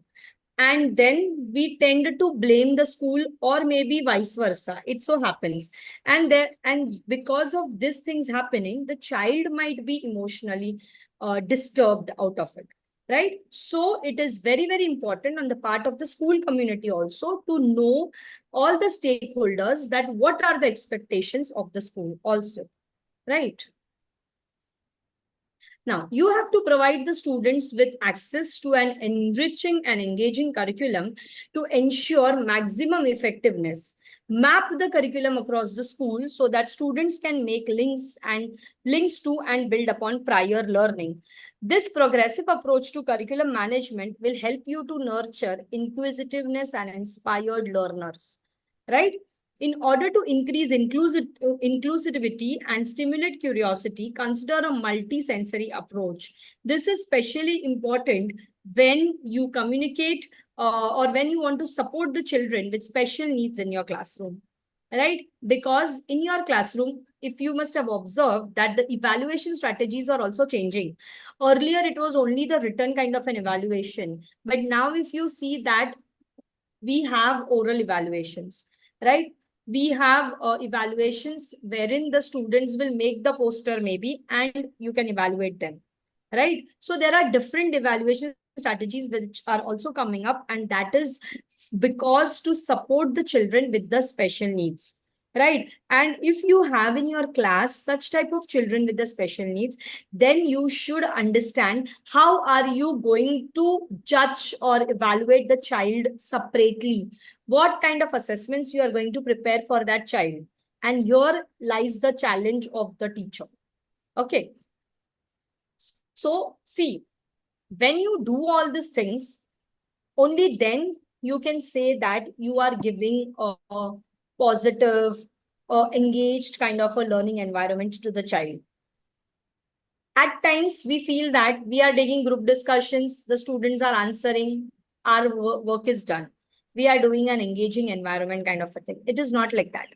and then we tend to blame the school, or maybe vice versa, it so happens. And because of these things happening, the child might be emotionally disturbed out of it, right? So it is very, very important on the part of the school community also to know all the stakeholders that what are the expectations of the school also, right? Now, you have to provide the students with access to an enriching and engaging curriculum to ensure maximum effectiveness. Map the curriculum across the school so that students can make links to and build upon prior learning. This progressive approach to curriculum management will help you to nurture inquisitiveness and inspired learners, right? In order to increase inclusivity and stimulate curiosity, consider a multi-sensory approach. This is especially important when you communicate or when you want to support the children with special needs in your classroom, right? Because in your classroom, if you must have observed that the evaluation strategies are also changing. Earlier, it was only the written kind of an evaluation. But now if you see that we have oral evaluations, right? We have evaluations wherein the students will make the poster maybe and you can evaluate them, right? So there are different evaluation strategies which are also coming up, and that is because to support the children with the special needs, right? And if you have in your class such type of children with the special needs, then you should understand how are you going to judge or evaluate the child separately, what kind of assessments you are going to prepare for that child. And here lies the challenge of the teacher. Okay. So see, when you do all these things, only then you can say that you are giving a positive, engaged kind of a learning environment to the child. At times, we feel that we are taking group discussions, the students are answering, our work is done. We are doing an engaging environment kind of a thing. It is not like that.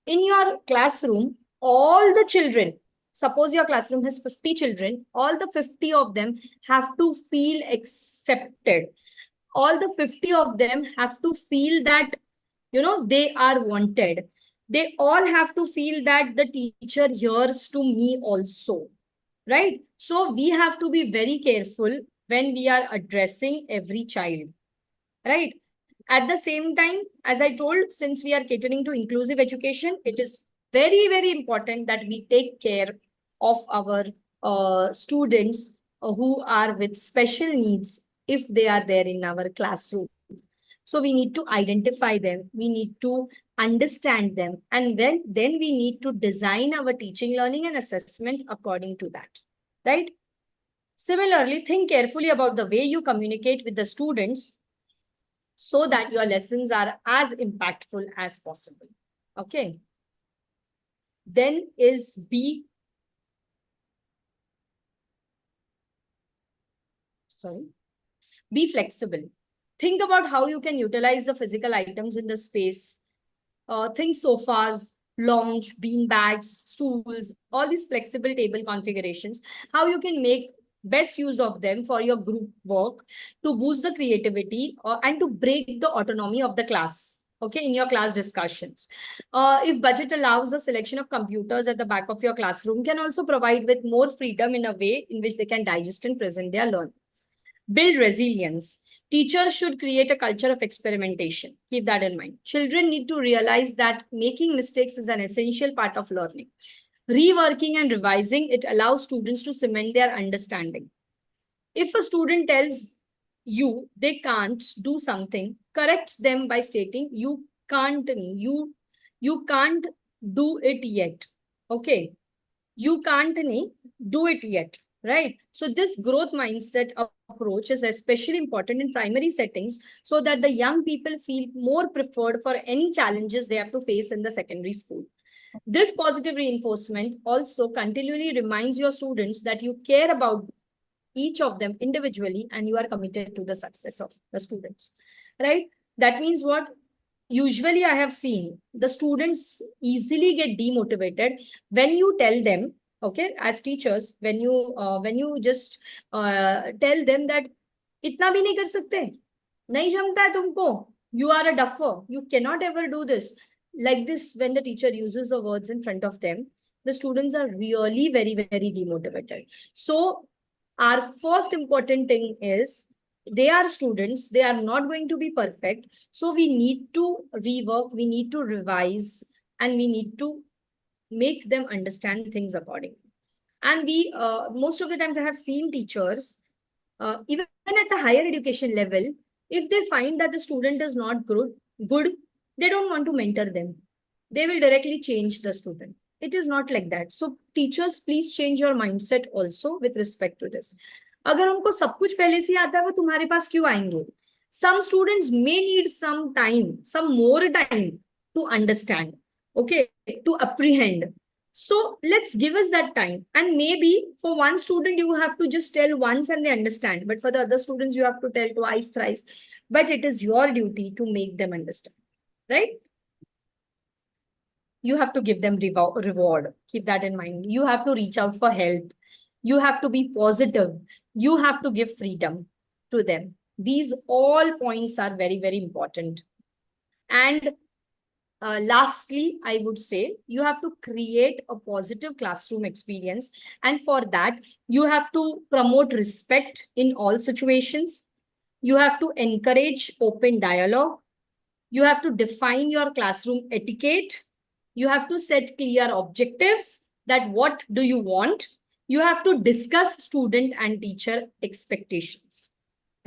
In your classroom, all the children, suppose your classroom has 50 children, all the 50 of them have to feel accepted. All the 50 of them have to feel that, they are wanted. They all have to feel that the teacher hears to me also, right? So we have to be very careful when we are addressing every child, right? At the same time, as I told, since we are catering to inclusive education, it is very, very important that we take care of our students who are with special needs if they are there in our classroom. So we need to identify them. We need to understand them, and then we need to design our teaching, learning, and assessment according to that, right? Similarly, think carefully about the way you communicate with the students so that your lessons are as impactful as possible. Okay. Then is be flexible. Think about how you can utilize the physical items in the space. Think sofas, lounge, bean bags, stools, all these flexible table configurations, how you can make best use of them for your group work to boost the creativity and to break the autonomy of the class, okay, in your class discussions. If budget allows, a selection of computers at the back of your classroom can also provide with more freedom in a way in which they can digest and present their learning. Build resilience. Teachers should create a culture of experimentation. Keep that in mind. Children need to realize that making mistakes is an essential part of learning. Reworking and revising, it allows students to cement their understanding. If a student tells you they can't do something, correct them by stating you can't do it yet. Okay. You can't do it yet, right? So this growth mindset approach is especially important in primary settings so that the young people feel more preferred for any challenges they have to face in the secondary school. This positive reinforcement also continually reminds your students that you care about each of them individually and you are committed to the success of the students, right? That means what? Usually I have seen the students easily get demotivated when you tell them, okay, as teachers, when you just tell them that itna bhi nahi kar sakte, nahi jamta hai tumko, you are a duffer, you cannot ever do this. Like this, when the teacher uses the words in front of them, the students are really very, very demotivated. So our first important thing is they are students, they are not going to be perfect. So we need to rework, we need to revise, and we need to make them understand things accordingly. And we, most of the times I have seen teachers, even at the higher education level, if they find that the student is not good, they don't want to mentor them. They will directly change the student. It is not like that. So teachers, please change your mindset also with respect to this. अगर उनको सब कुछ पहले से आता है, वो तुम्हारे पास क्यों आएंगे? Some students may need some time, some more time to understand, okay, to apprehend. So let's give us that time. And maybe for one student, you have to just tell once and they understand. But for the other students, you have to tell twice, thrice. But it is your duty to make them understand, right? You have to give them reward. Keep that in mind. You have to reach out for help. You have to be positive. You have to give freedom to them. These all points are very, very important. And lastly, I would say you have to create a positive classroom experience. And for that, you have to promote respect in all situations. You have to encourage open dialogue. You have to define your classroom etiquette. You have to set clear objectives that what do you want. You have to discuss student and teacher expectations,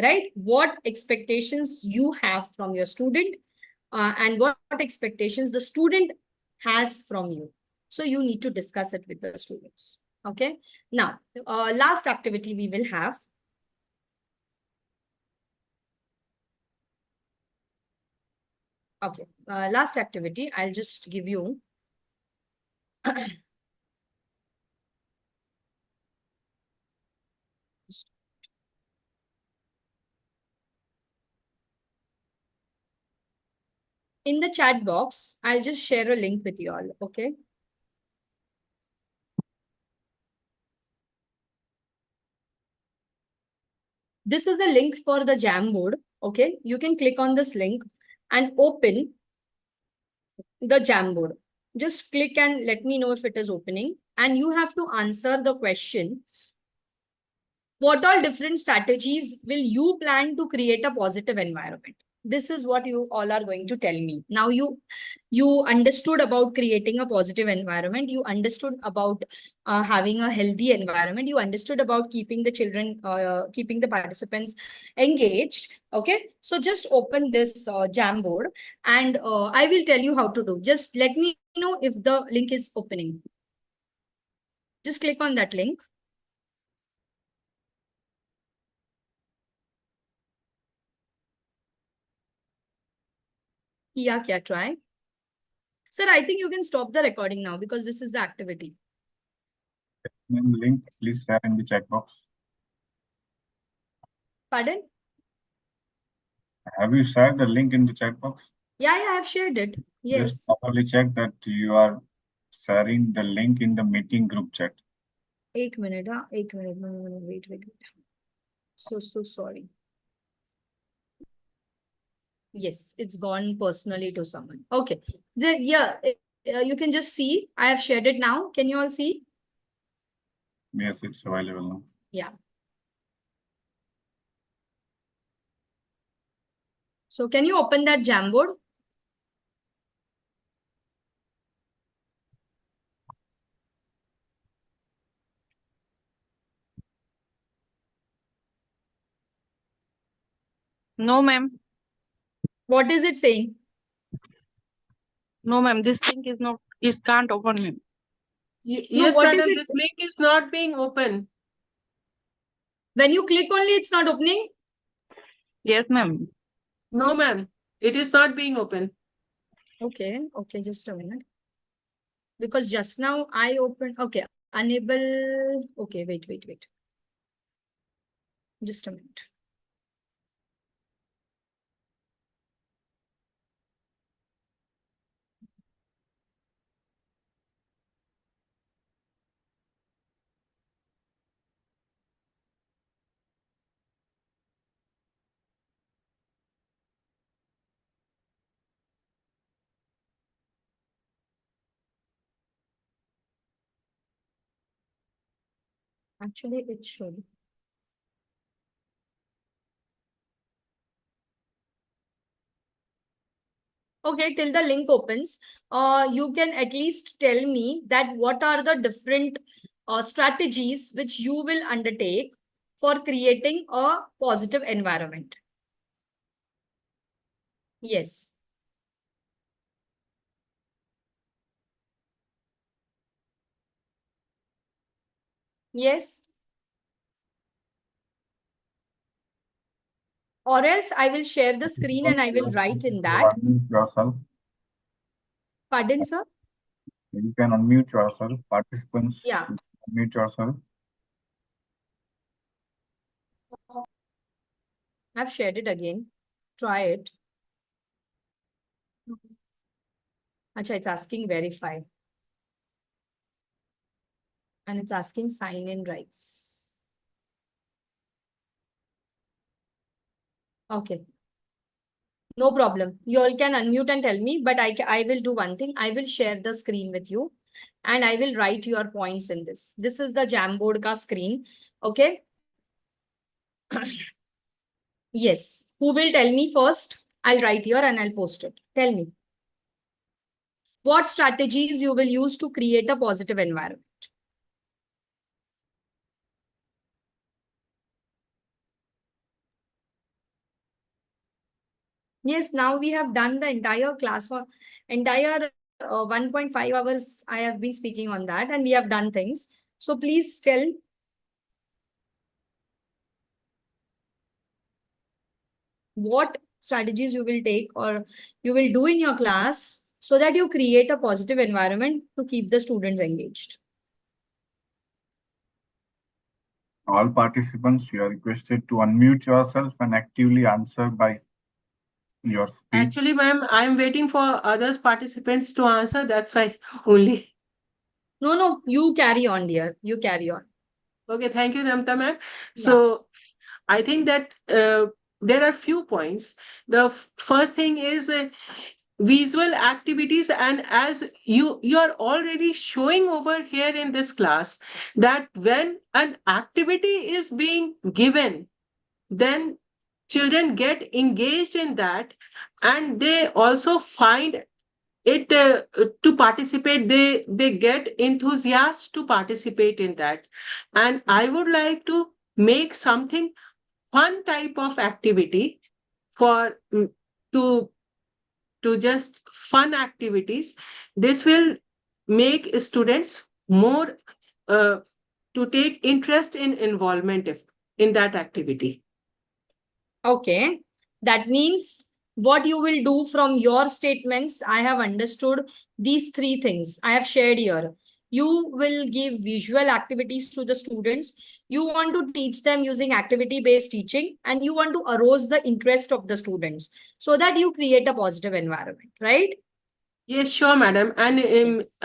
right? What expectations you have from your student and what expectations the student has from you. So you need to discuss it with the students, okay? Now, last activity we will have. Okay, last activity, I'll just give you. In the chat box, I'll just share a link with you all, okay? This is a link for the Jamboard, okay? You can click on this link and open the Jamboard. Just click and let me know if it is opening. And you have to answer the question, what all different strategies will you plan to create a positive environment? This is what you all are going to tell me. Now you understood about creating a positive environment. You understood about having a healthy environment. You understood about keeping the children, keeping the participants engaged. Okay. So just open this Jamboard and I will tell you how to do. Just let me know if the link is opening. Just click on that link. Yeah, kya try? Sir, I think you can stop the recording now because this is the activity. Link, please share in the chat box. Pardon? Have you shared the link in the chat box? Yeah, I have shared it. Yes. Just properly check that you are sharing the link in the meeting group chat. 1 minute, huh? 1 minute. No, wait. So sorry. Yes, it's gone personally to someone. Okay. You can just see. I have shared it now. Can you all see? Yes, it's available now. Yeah. So can you open that Jamboard? No, ma'am. What is it saying? No, ma'am. This link is not. It can't open, ma'am. Yes, what is madam, it? this link is not being open. When you click only, it's not opening? Yes, ma'am. No, ma'am. It is not being open. Okay, just a minute. Because just now I opened, okay, unable, okay, wait. Just a minute. Actually, it should. Okay, till the link opens, you can at least tell me that what are the different strategies which you will undertake for creating a positive environment. Yes. Yes. Or else I will share the screen and I will write in that. Unmute yourself. Pardon, sir? You can unmute yourself. Participants, Yeah. unmute yourself. I've shared it again. Try it. Acha, it's asking verify. And it's asking sign in rights. Okay. No problem. You all can unmute and tell me, but I will do one thing. I will share the screen with you and I will write your points in this. This is the Jamboard ka screen. Okay. Yes. Who will tell me first? I'll write here and I'll post it. Tell me. What strategies you will use to create a positive environment? Yes, now we have done the entire class or entire 1.5 hours. I have been speaking on that and we have done things. So please tell what strategies you will take or you will do in your class so that you create a positive environment to keep the students engaged. All participants, you are requested to unmute yourself and actively answer by your speech. Actually, ma'am, I'm waiting for others participants to answer. That's why only. No, you carry on, dear. You carry on. Okay, thank you, Namta ma'am. So I think that there are few points. The first thing is visual activities, and as you are already showing over here in this class that when an activity is being given, then children get engaged in that, and they also find it to participate. They get enthusiastic to participate in that. And I would like to make something fun type of activity for to just fun activities. This will make students more to take interest in involvement in that activity. Okay, that means what you will do from your statements, I have understood these three things I have shared here. You will give visual activities to the students. You want to teach them using activity-based teaching, and you want to arouse the interest of the students so that you create a positive environment, right? Yes, sure, madam. And Yes.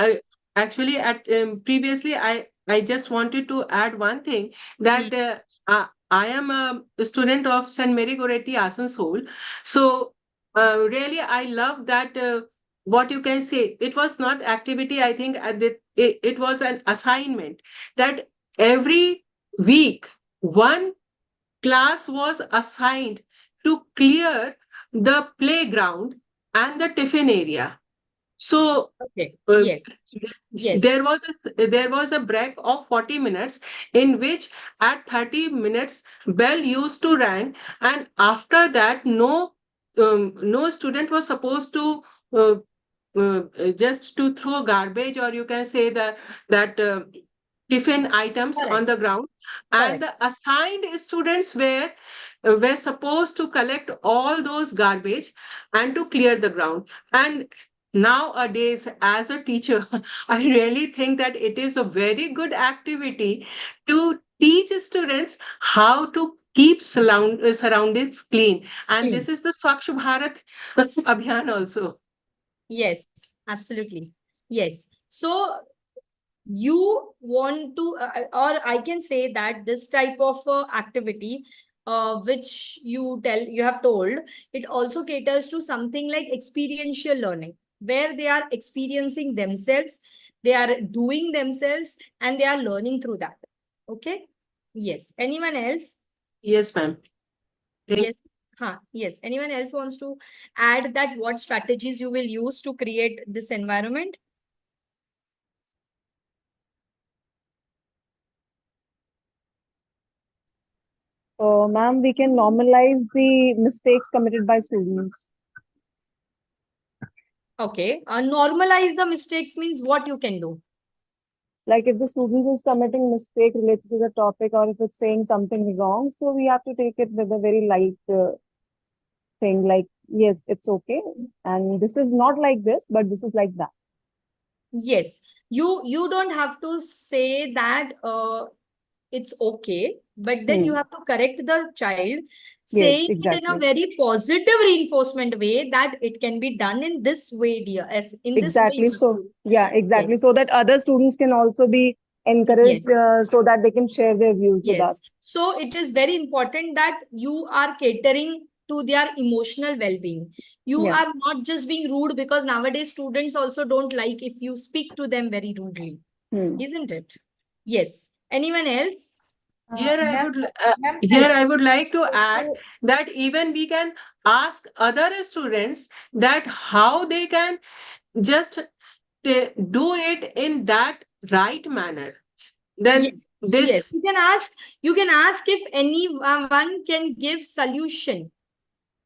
actually, at previously, I just wanted to add one thing that I am a student of St. Mary Goretti Asansol. So really, I love that. What you can say, it was not activity. I think it was an assignment that every week one class was assigned to clear the playground and the tiffin area. So Okay. uh, Yes. Yes. there was a break of 40 minutes in which at 30 minutes bell used to ring, and after that no student was supposed to uh, just to throw garbage, or you can say that tiffin items on the Correct. ground. Correct. And the assigned students were supposed to collect all those garbage and to clear the ground. And nowadays, as a teacher, I really think that it is a very good activity to teach students how to keep surroundings clean. And this is the Swachh Bharat Abhiyan also. Yes, absolutely. Yes. So you want to, or I can say that this type of activity, which you have told, it also caters to something like experiential learning, where they are experiencing themselves, they are doing themselves, and they are learning through that. Okay. Yes. Anyone else? Yes, ma'am. Yes. Yes. Anyone else wants to add that what strategies you will use to create this environment? Ma'am, we can normalize the mistakes committed by students. Okay. Normalize the mistakes means what you can do? Like if the student is committing mistake related to the topic, or if it's saying something wrong, so we have to take it with a very light thing. Like, yes, it's okay, and this is not like this, but this is like that. Yes. You don't have to say that it's okay, but then you have to correct the child, Yes, saying it in a exactly. very positive reinforcement way that it can be done in this way, dear. As in this way. Exactly. So, yeah, exactly. Yes. So that other students can also be encouraged, so that they can share their views with us. Yes. So it is very important that you are catering to their emotional well-being. You Yeah. are not just being rude, because nowadays students also don't like if you speak to them very rudely, isn't it? Yes. Anyone else? Here I Ma'am, would ma'am, here I would like to add also- that even we can ask other students that how they can just do it in that right manner. Then Yes. this Yes. You can ask if anyone can give solution.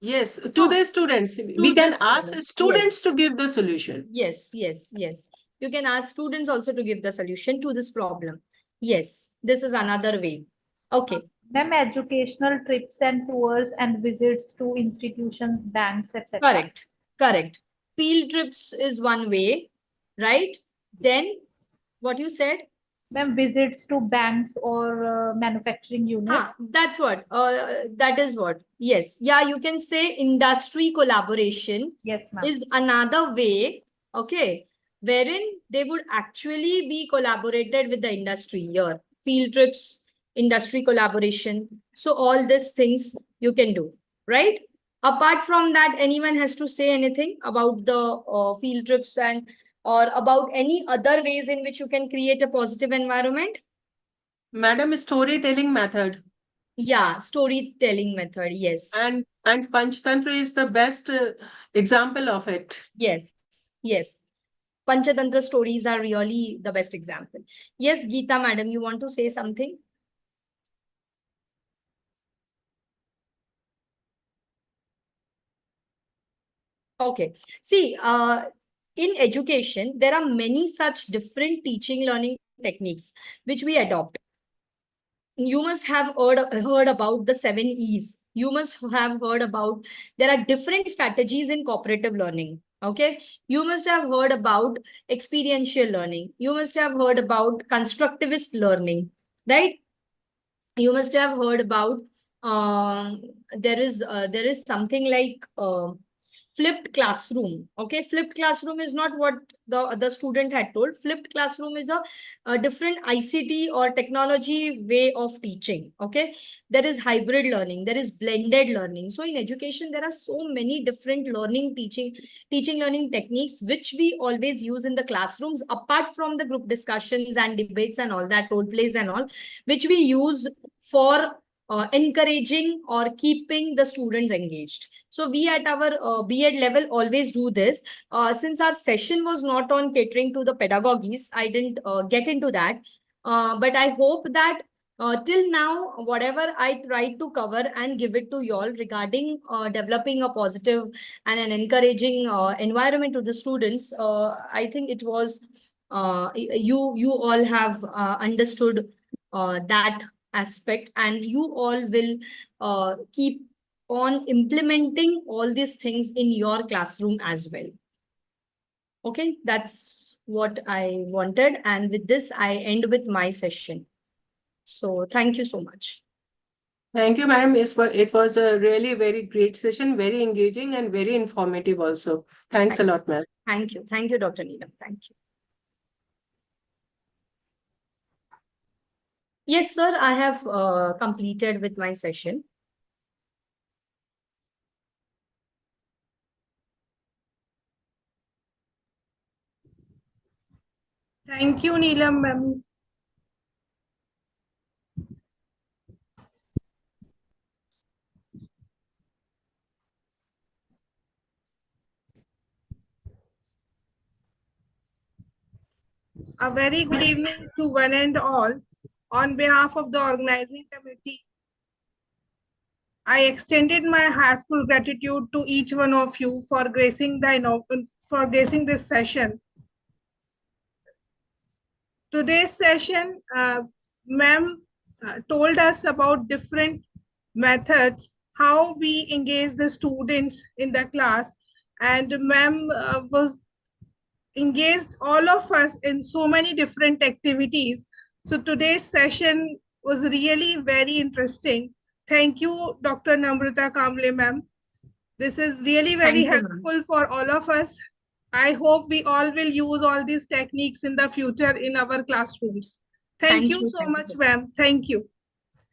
yes, to the students. We To can this ask problem. students to give the solution. Yes. Yes. Yes. You can ask students also to give the solution to this problem. Yes. This is another way. Okay. Ma'am, educational trips and tours and visits to institutions, banks, etc. Correct. Correct. Field trips is one way, right? Then what you said? Ma'am, visits to banks or manufacturing units. That's what. That is what. Yes. Yeah, you can say industry collaboration. Yes, ma'am. Is another way, okay, wherein they would actually be collaborated with the industry here. Field trips, industry collaboration. So all these things you can do, right? Apart from that, anyone has to say anything about the field trips and or about any other ways in which you can create a positive environment? Madam, storytelling method. Yeah, storytelling method. Yes. And Panchtantra is the best example of it. Yes. Yes. Panchatantra stories are really the best example. Yes, Geeta madam, you want to say something? Okay. See, in education, there are many such different teaching learning techniques which we adopt. You must have heard about the 7 E's. You must have heard about there are different strategies in cooperative learning. Okay. You must have heard about experiential learning. You must have heard about constructivist learning, right? You must have heard about um, there is something like flipped classroom. Okay, flipped classroom is not what the student had told. Flipped classroom is a different ICT or technology way of teaching. Okay, there is hybrid learning, there is blended learning. So in education there are so many different learning teaching learning techniques which we always use in the classrooms, apart from the group discussions and debates and all that, role plays and all, which we use for encouraging or keeping the students engaged. So we at our B.Ed level always do this. Since our session was not on catering to the pedagogies, I didn't get into that. But I hope that till now, whatever I tried to cover and give it to you all regarding developing a positive and an encouraging environment to the students, I think it was you all have understood that aspect, and you all will keep on implementing all these things in your classroom as well. Okay, that's what I wanted. And with this, I end with my session. So thank you so much. Thank you, madam. It was a really very great session, very engaging and very informative also. Thanks a lot, ma'am. Thank you. Thank you, Dr. Neelam. Thank you. Yes, sir, I have completed with my session. Thank you, Neelam ma'am. A very good evening to one and all. On behalf of the organizing committee, I extended my heartful gratitude to each one of you for gracing this session. Today's session, ma'am told us about different methods, how we engage the students in the class, and ma'am was engaged all of us in so many different activities. So today's session was really very interesting. Thank you, Dr. Namrata Kamble, ma'am. This is really very helpful for all of us. I hope we all will use all these techniques in the future in our classrooms. Thank you so much, ma'am. Thank you.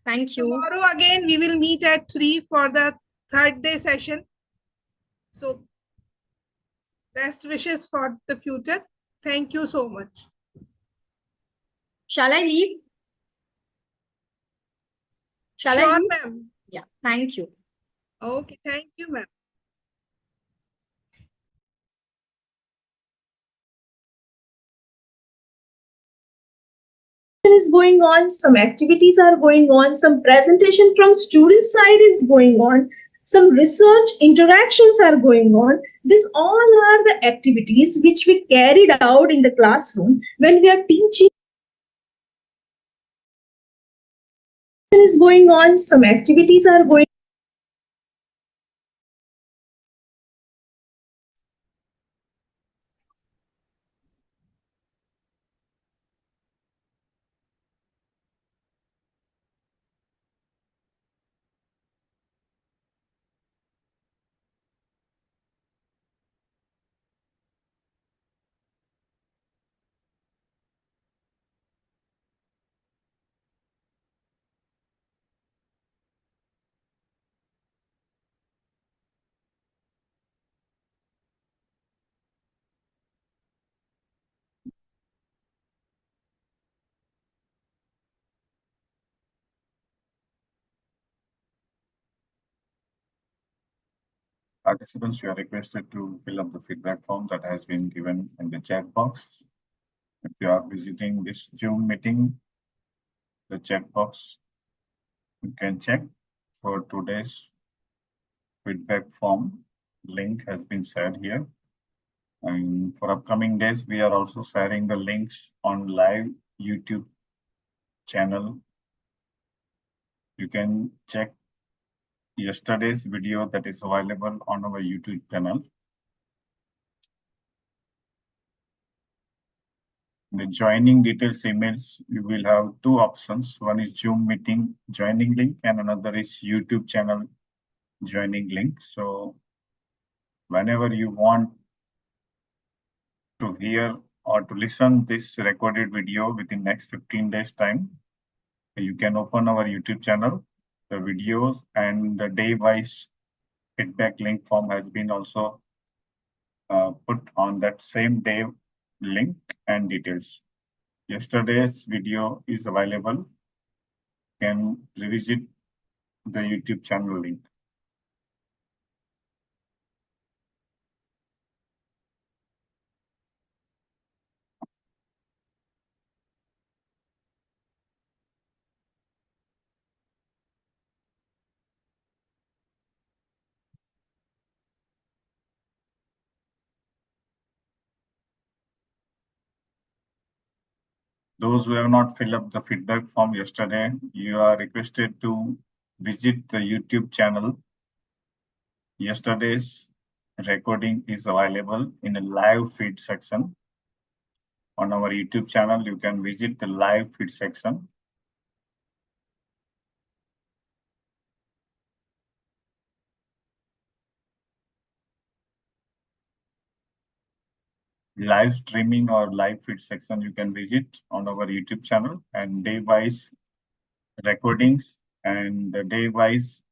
Thank you. Tomorrow again, we will meet at 3 for the third day session. So best wishes for the future. Thank you so much. Shall I leave? Shall I Sure, leave? ma'am. Yeah, thank you. Okay, thank you, ma'am. Is going on, some activities are going on, some presentation from student side is going on, some research interactions are going on. These all are the activities which we carried out in the classroom when we are teaching. Is going on, some activities are going participants, you are requested to fill up the feedback form that has been given in the chat box. If you are visiting this Zoom meeting, the chat box, you can check for today's feedback form. Link has been shared here. And for upcoming days, we are also sharing the links on live YouTube channel. You can check yesterday's video that is available on our YouTube channel. The joining details emails, you will have two options. One is Zoom meeting joining link and another is YouTube channel joining link. So whenever you want to hear or to listen this recorded video within next 15 days time, you can open our YouTube channel, the videos and the day-wise feedback link form has been also put on that same day link and details. Yesterday's video is available. You can revisit the YouTube channel link. Those who have not filled up the feedback form yesterday, you are requested to visit the YouTube channel. Yesterday's recording is available in a live feed section. On our YouTube channel, you can visit the live feed section. Live streaming or live feed section you can visit on our YouTube channel, and day-wise recordings and the day-wise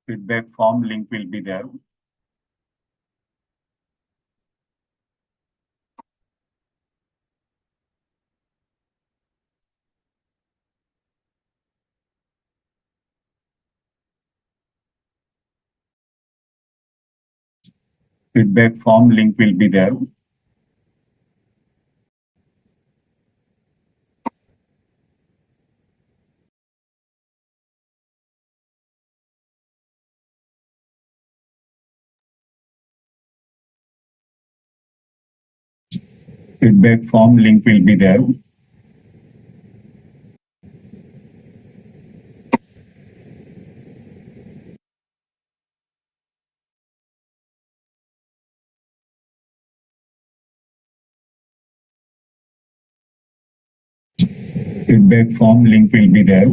feedback form link will be there. Feedback form link will be there. Feedback form link will be there. Feedback form link will be there.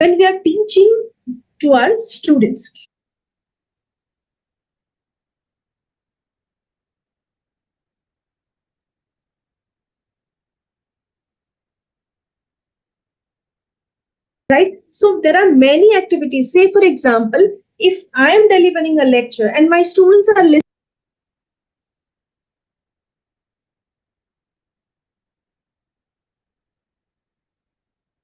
when we are teaching to our students. Right? So there are many activities. Say, for example, if I am delivering a lecture and my students are listening,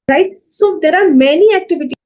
right? So there are many activities.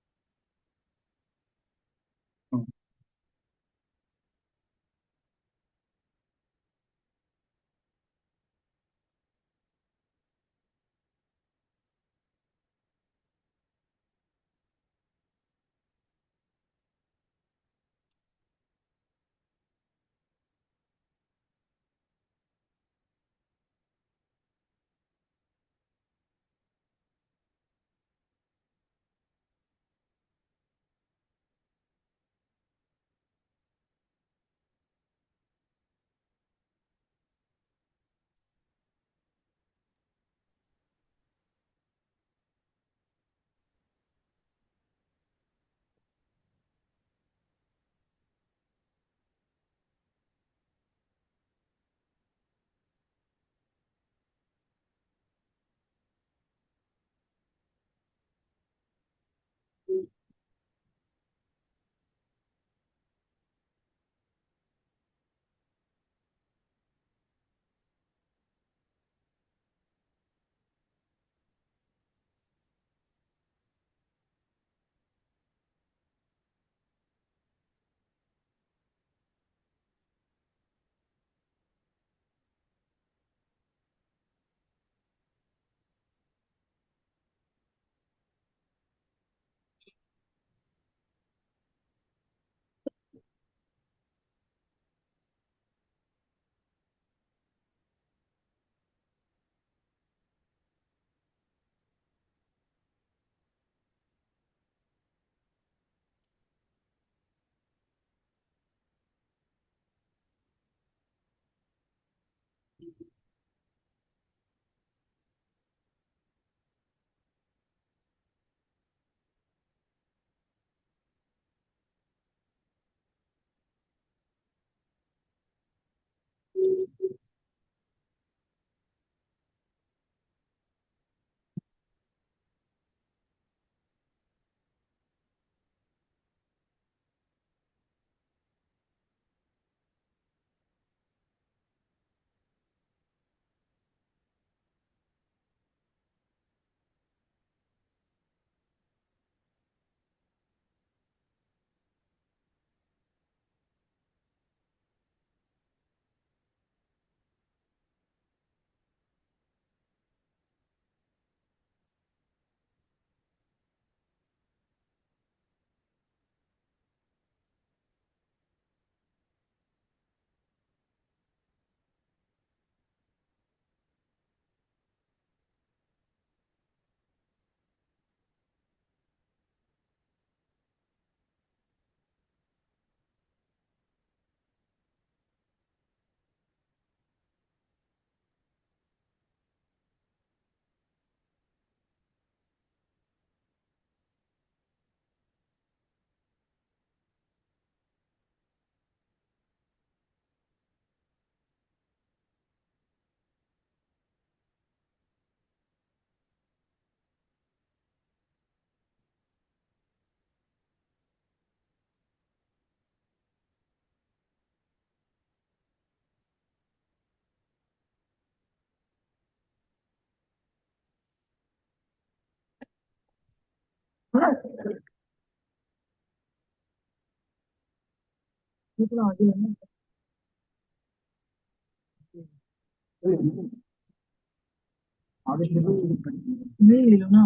नहीं ले लो ना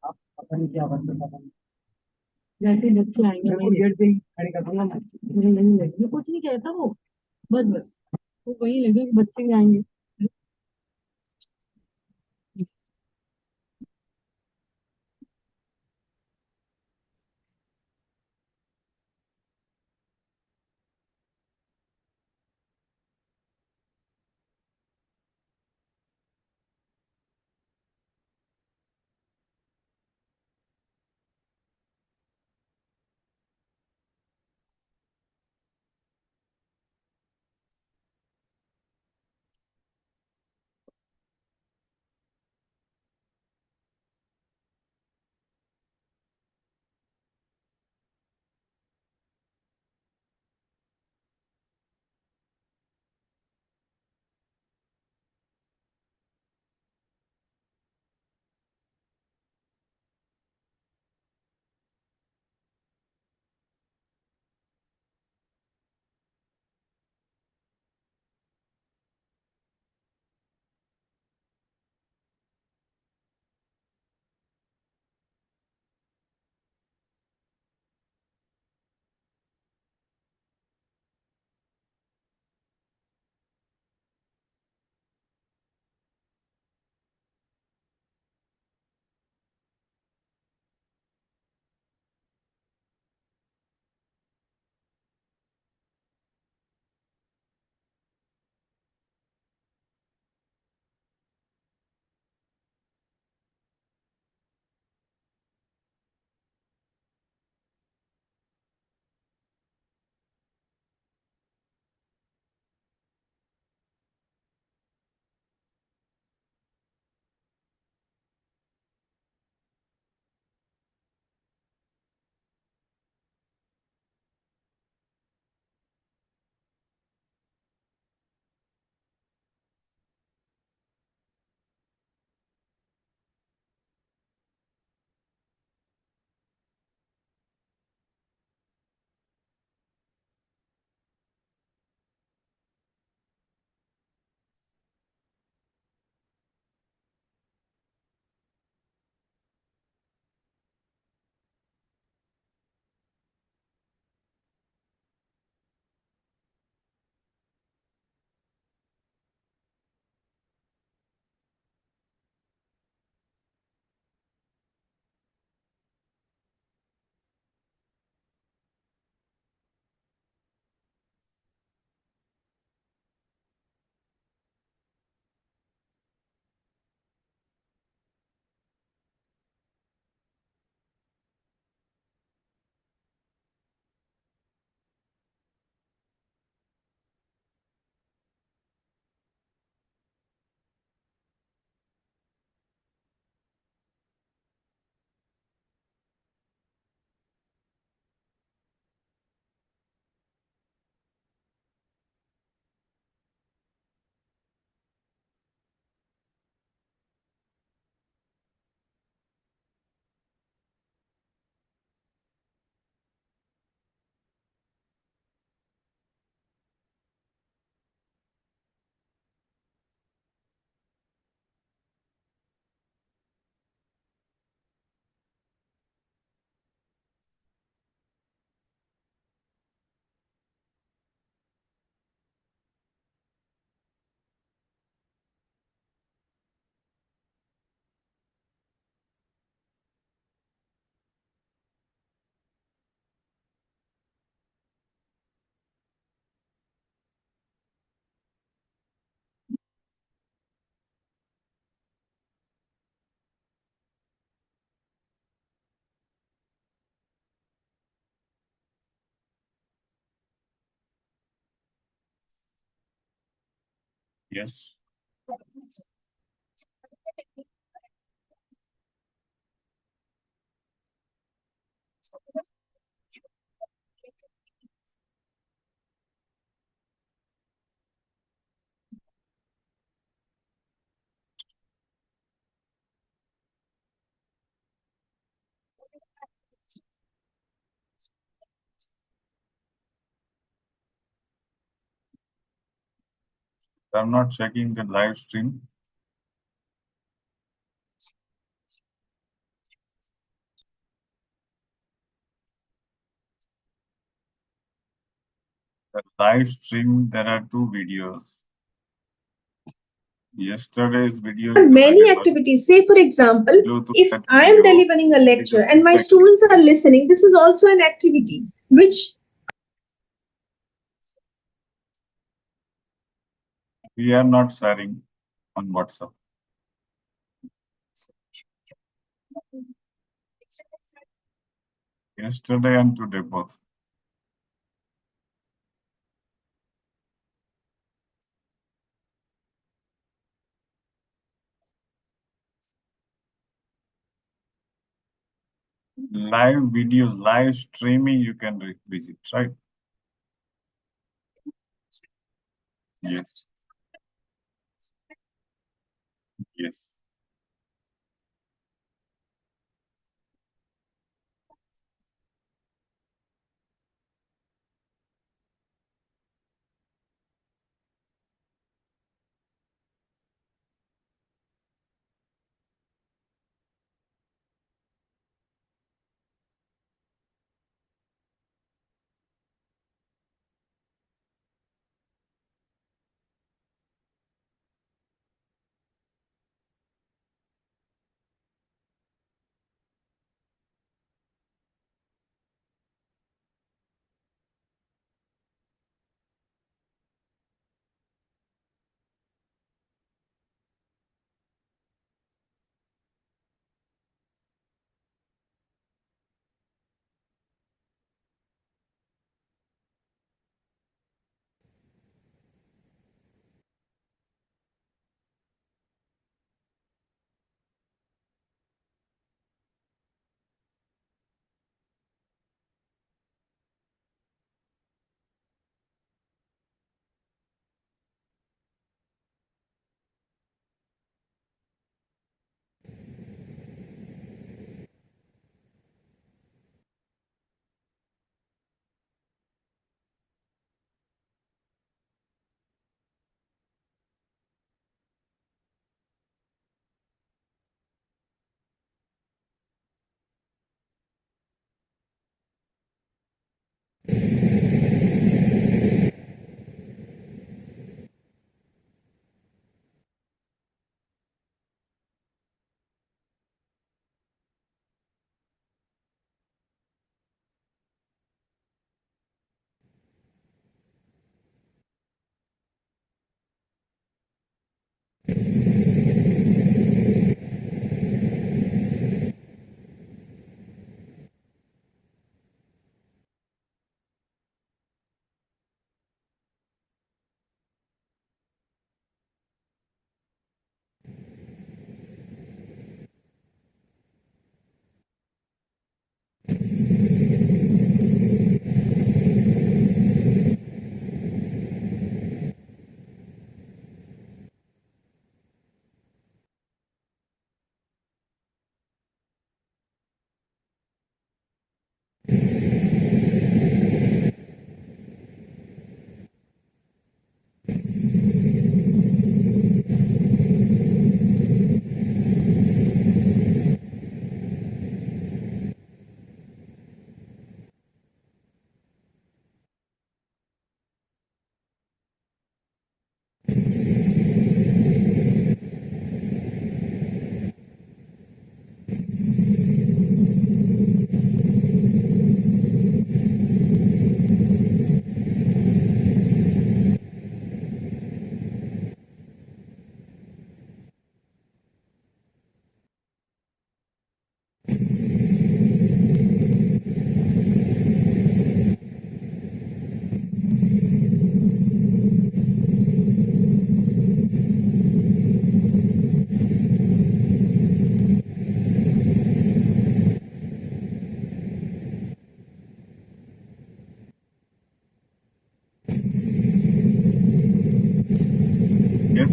आप पता नहीं क्या बनता पता नहीं जैसे ही बच्चे आएंगे मैं गेट पे ही खड़े कर दूंगा मैं नहीं लेगी कुछ नहीं कहता वो बस बस वो वही लगे कि बच्चे भी आएंगे Yes. I'm not checking the live stream. The live stream, there are two videos. Yesterday's video is Many available. activities. Say, for example, Go to if that I am video. delivering a See the lecture and my feedback. students are listening, this is also an activity which We are not sharing on WhatsApp. Yesterday and today both. Live videos, live streaming, you can visit, right? Yes. Yes.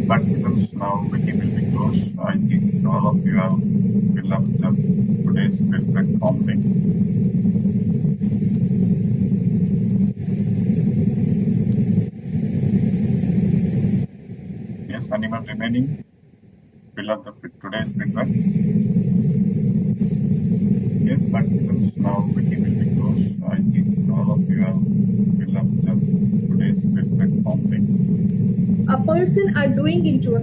participants, now meeting will be closed. I think all of you have filled up the today's feedback form link. Yes, anyone remaining? Fill up the today's feedback. Yes, participants, now meeting will be closed. I think all of you have filled up the today's feedback form link. A person are doing into a